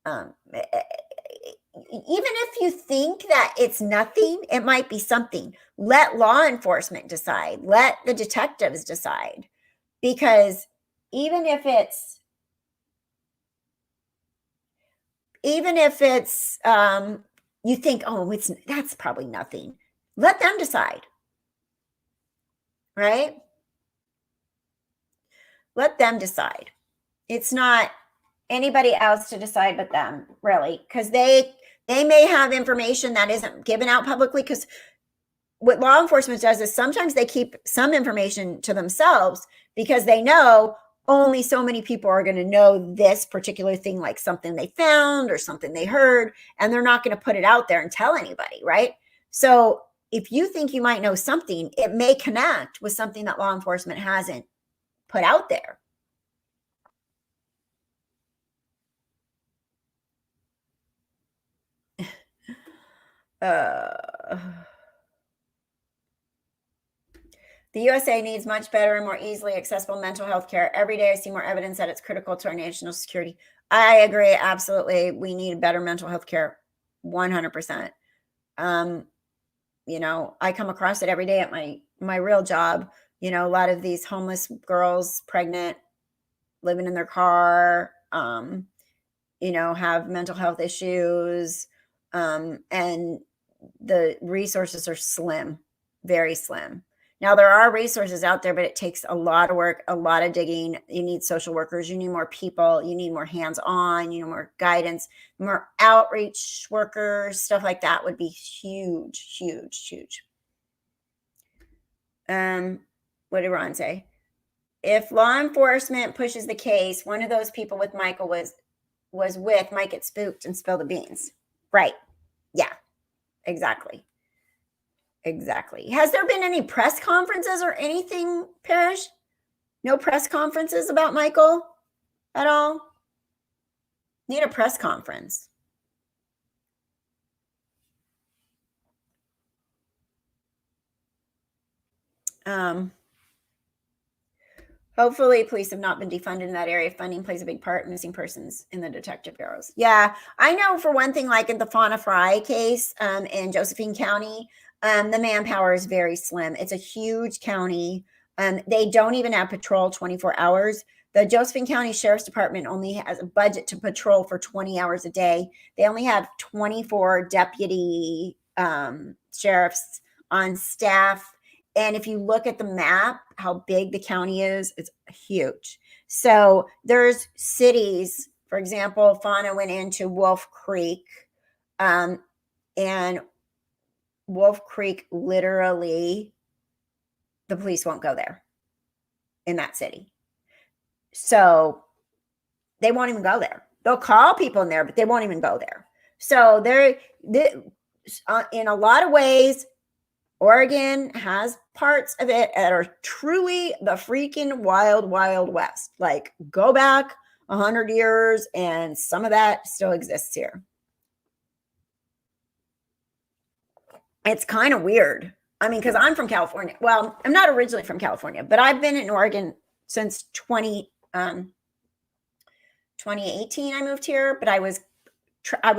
even if you think that it's nothing, it might be something. Let law enforcement decide. Let the detectives decide. Because even if it's you think, oh, that's probably nothing. Let them decide. Right? Let them decide. It's not anybody else to decide but them, really, because they may have information that isn't given out publicly, because what law enforcement does is sometimes they keep some information to themselves because they know only so many people are going to know this particular thing, like something they found or something they heard, and they're not going to put it out there and tell anybody, right? So if you think you might know something, it may connect with something that law enforcement hasn't put out there. The USA needs much better and more easily accessible mental health care. Every day I see more evidence that it's critical to our national security. I agree. Absolutely. We need better mental health care. 100%. I come across it every day at my real job. A lot of these homeless girls, pregnant, living in their car, have mental health issues. And the resources are slim, very slim. Now, there are resources out there, but it takes a lot of work, a lot of digging. You need social workers. You need more people. You need more hands-on. You need more guidance, more outreach workers, stuff like that would be huge, huge, huge. What did Ron say? If law enforcement pushes the case, one of those people with Michael was with might get spooked and spill the beans. Right. Yeah, exactly. Exactly. Has there been any press conferences or anything, Parrish? No press conferences about Michael at all? Need a press conference. Hopefully police have not been defunded in that area. Funding plays a big part in missing persons in the detective bureaus. Yeah, I know for one thing, like in the Fauna Fry case in Josephine County, the manpower is very slim. It's a huge county. They don't even have patrol 24 hours. The Josephine County Sheriff's Department only has a budget to patrol for 20 hours a day. They only have 24 deputy sheriffs on staff. And if you look at the map, how big the county is, it's huge. So there's cities, for example, Fauna went into Wolf Creek, and Wolf Creek, literally, the police won't go there in that city. So they won't even go there. They'll call people in there, but they won't even go there. So they're in a lot of ways, Oregon has parts of it that are truly the freaking wild, wild west. Like, go back 100 years and some of that still exists here. It's kind of weird. I mean, because I'm from California. Well, I'm not originally from California, but I've been in Oregon since 2018. I moved here, but I was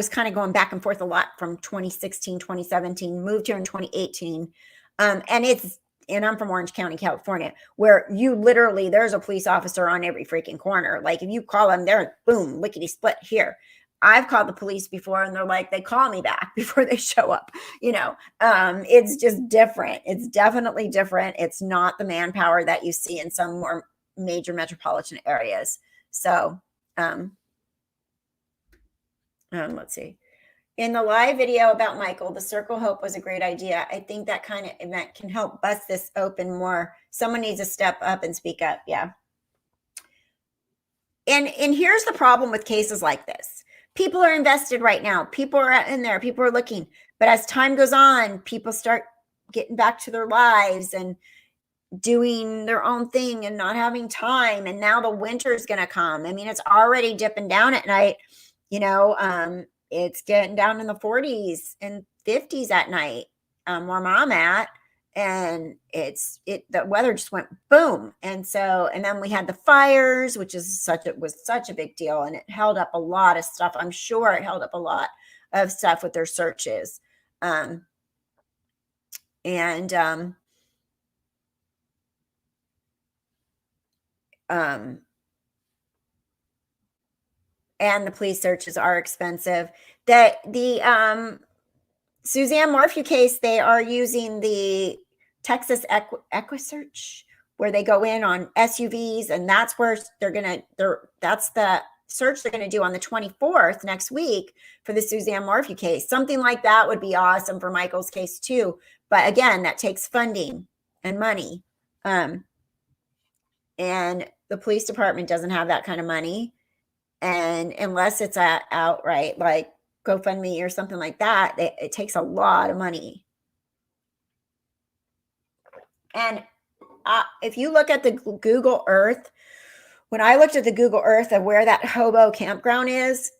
kind of going back and forth a lot from 2016, 2017, moved here in 2018. And I'm from Orange County, California, where you literally, there's a police officer on every freaking corner. Like if you call them, they're boom, lickety split here. I've called the police before and they're like, they call me back before they show up. It's just different. It's definitely different. It's not the manpower that you see in some more major metropolitan areas. So, let's see. In the live video about Michael, the Circle Hope was a great idea. I think that kind of event can help bust this open more. Someone needs to step up and speak up. Yeah. And here's the problem with cases like this. People are invested right now. People are in there. People are looking. But as time goes on, people start getting back to their lives and doing their own thing and not having time. And now the winter is going to come. I mean, it's already dipping down at night. It's getting down in the 40s and 50s at night where I'm at. And the weather just went boom. And then we had the fires, which was such a big deal. And it held up a lot of stuff. I'm sure it held up a lot of stuff with their searches. And the police searches are expensive. The Suzanne Morphew case, they are using the Texas EquiSearch, where they go in on SUVs, and that's where that's the search they're going to do on the 24th next week for the Suzanne Morphew case. Something like that would be awesome for Michael's case too. But again, that takes funding and money. And the police department doesn't have that kind of money. And unless it's outright like GoFundMe or something like that, it takes a lot of money. And if you look at the Google Earth, when I looked at the Google Earth of where that hobo campground is,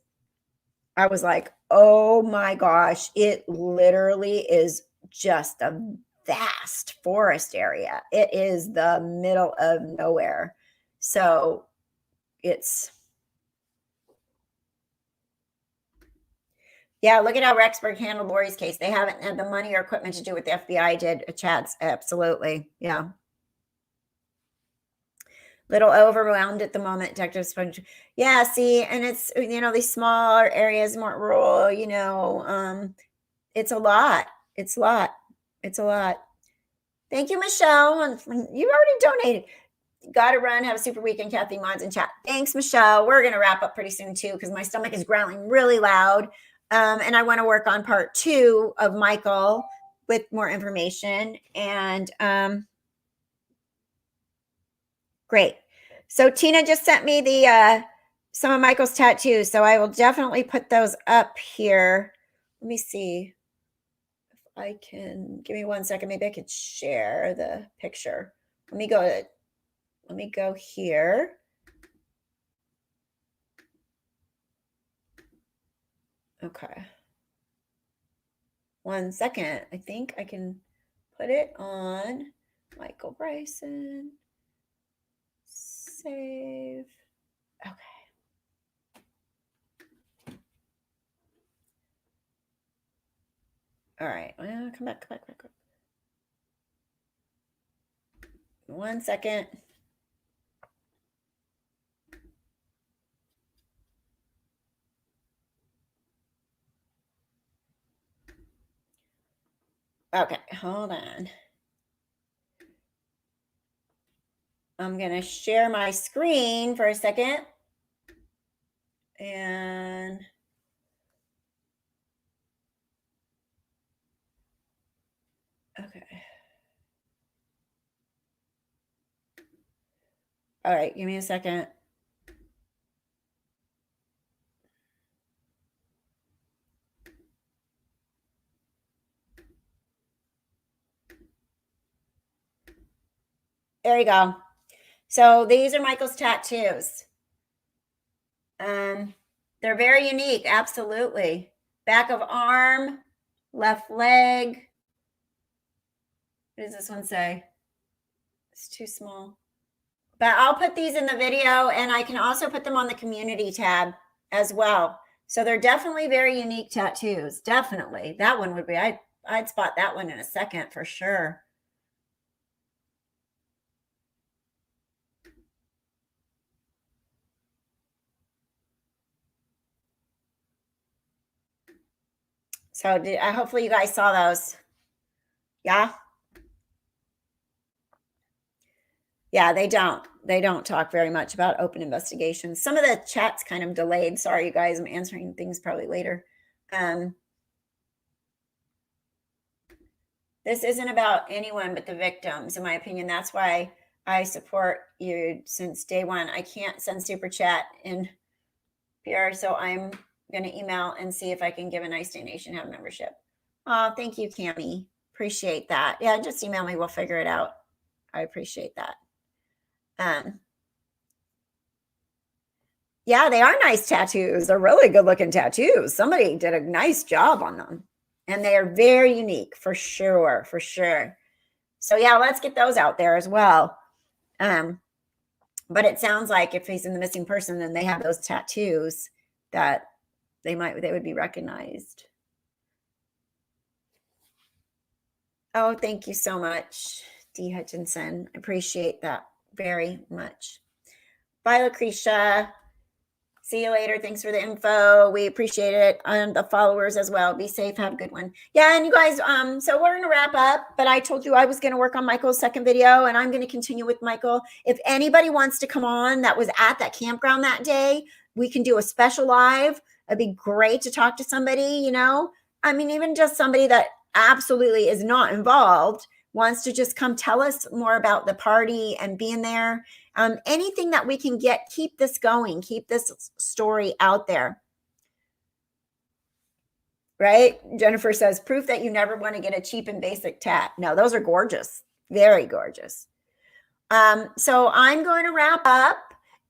I was like, oh my gosh, it literally is just a vast forest area. It is the middle of nowhere. So yeah, look at how Rexburg handled Lori's case. They haven't had the money or equipment to do what the FBI did. Chad's absolutely. Yeah. Little overwhelmed at the moment, Detective Sponge. Yeah, see, and it's, these smaller areas, more rural, it's a lot. It's a lot. Thank you, Michelle. You already donated. Got to run. Have a super weekend, Kathy, mods in chat. Thanks, Michelle. We're going to wrap up pretty soon, too, because my stomach is growling really loud. And I want to work on part 2 of Michael with more information. And great. So Tina just sent me the some of Michael's tattoos. So I will definitely put those up here. Let me see if I can. Give me 1 second. Maybe I could share the picture. Let me go here. Okay. 1 second. I think I can put it on Michael Bryson. Save. Okay. All right. Come back. 1 second. Okay, hold on. I'm going to share my screen for a second. And okay. All right, give me a second. There you go. So these are Michael's tattoos. They're very unique, absolutely. Back of arm, left leg. What does this one say? It's too small. But I'll put these in the video, and I can also put them on the community tab as well. So they're definitely very unique tattoos. Definitely. That one would be, I'd spot that one in a second for sure. So hopefully you guys saw those. Yeah. Yeah, they don't talk very much about open investigations. Some of the chat's kind of delayed. Sorry, you guys, I'm answering things probably later. This isn't about anyone but the victims, in my opinion. That's why I support you since day one. I can't send super chat in PR, so I'm going to email and see if I can give a nice donation, have membership. Oh, thank you, Cami. Appreciate that. Yeah, just email me. We'll figure it out. I appreciate that. Yeah, they are nice tattoos. They're really good looking tattoos. Somebody did a nice job on them. And they are very unique for sure, for sure. So yeah, let's get those out there as well. But it sounds like if he's in the missing person, then they have those tattoos that they would be recognized. Oh, thank you so much, D. Hutchinson. I appreciate that very much. Bye, Lucretia. See you later. Thanks for the info. We appreciate it. And the followers as well. Be safe. Have a good one. Yeah, and you guys, so we're going to wrap up, but I told you I was going to work on Michael's second video, and I'm going to continue with Michael. If anybody wants to come on that was at that campground that day, we can do a special live. It'd be great to talk to somebody, you know? I mean, even just somebody that absolutely is not involved, wants to just come tell us more about the party and being there. Anything that we can get, keep this going, keep this story out there. Right? Jennifer says, proof that you never want to get a cheap and basic tat. No, those are gorgeous. Very gorgeous. So I'm going to wrap up.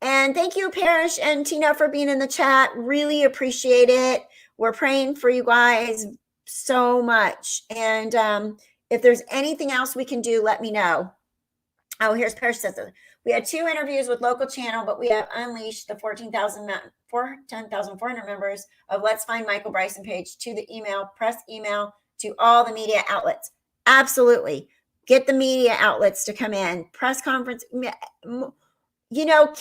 And thank you, Parrish and Tina, for being in the chat. Really appreciate it. We're praying for you guys so much. And if there's anything else we can do, let me know. Oh, here's Parrish says, we had 2 interviews with local channel, but we have unleashed the 10,400 members of Let's Find Michael Bryson page to the press email to all the media outlets. Absolutely. Get the media outlets to come in. Press conference. You know, the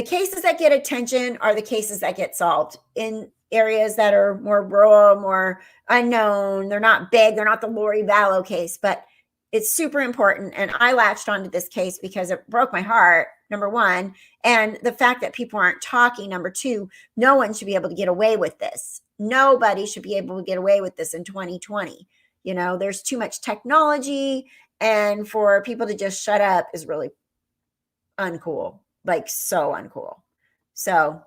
cases that get attention are the cases that get solved in areas that are more rural, more unknown. They're not big. They're not the Lori Vallow case, but it's super important. And I latched onto this case because it broke my heart, number one. And the fact that people aren't talking, number two, no one should be able to get away with this. Nobody should be able to get away with this in 2020. You know, there's too much technology, and for people to just shut up is really uncool, like so uncool. So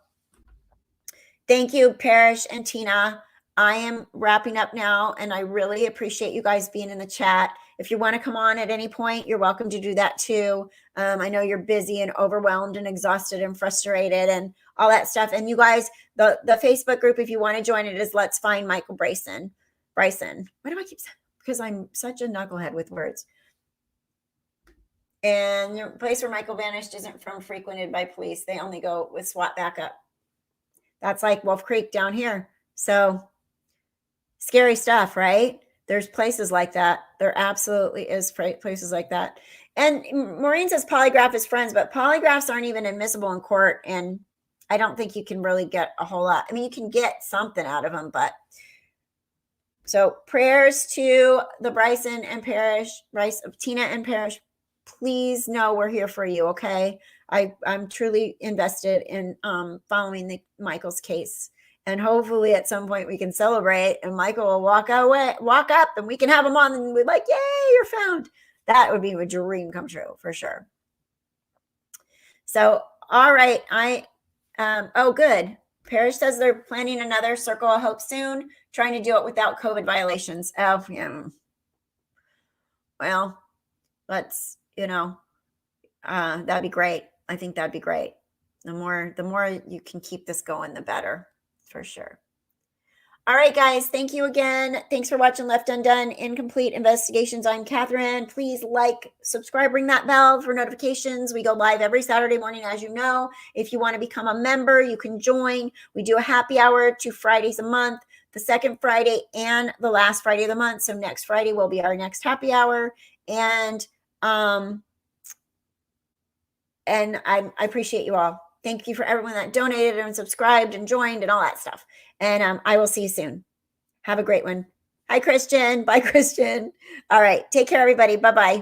thank you, Parrish and Tina. I am wrapping up now, and I really appreciate you guys being in the chat. If you want to come on at any point, you're welcome to do that too. I know you're busy and overwhelmed and exhausted and frustrated and all that stuff. And you guys, the Facebook group, if you want to join it, is Let's Find Michael Bryson. Why do I keep saying? Because I'm such a knucklehead with words. And the place where Michael vanished isn't frequented by police. They only go with SWAT backup. That's like Wolf Creek down here. So scary stuff, right? There's places like that. There absolutely is places like that. And Maureen says polygraph is friends, but polygraphs aren't even admissible in court. And I don't think you can really get a whole lot. I mean, you can get something out of them, but so prayers to the Bryson and Parrish, Tina and Parrish. Please know we're here for you. Okay. I'm truly invested in following Michael's case. And hopefully at some point we can celebrate and Michael will walk up and we can have him on and we're like, yay, you're found. That would be a dream come true for sure. So, all right. Oh, good. Parrish says they're planning another Circle of Hope soon, trying to do it without COVID violations. Oh, yeah. Well, let's, that'd be great. I think that'd be great. The more you can keep this going, the better. For sure. All right, guys. Thank you again. Thanks for watching Left Undone Incomplete Investigations. I'm Catherine. Please like, subscribe, ring that bell for notifications. We go live every Saturday morning, as you know. If you want to become a member, you can join. We do a happy hour 2 Fridays a month, the second Friday and the last Friday of the month. So next Friday will be our next happy hour. And I appreciate you all. Thank you for everyone that donated and subscribed and joined and all that stuff. And I will see you soon. Have a great one. Hi, Christian. Bye, Christian. All right. Take care, everybody. Bye-bye.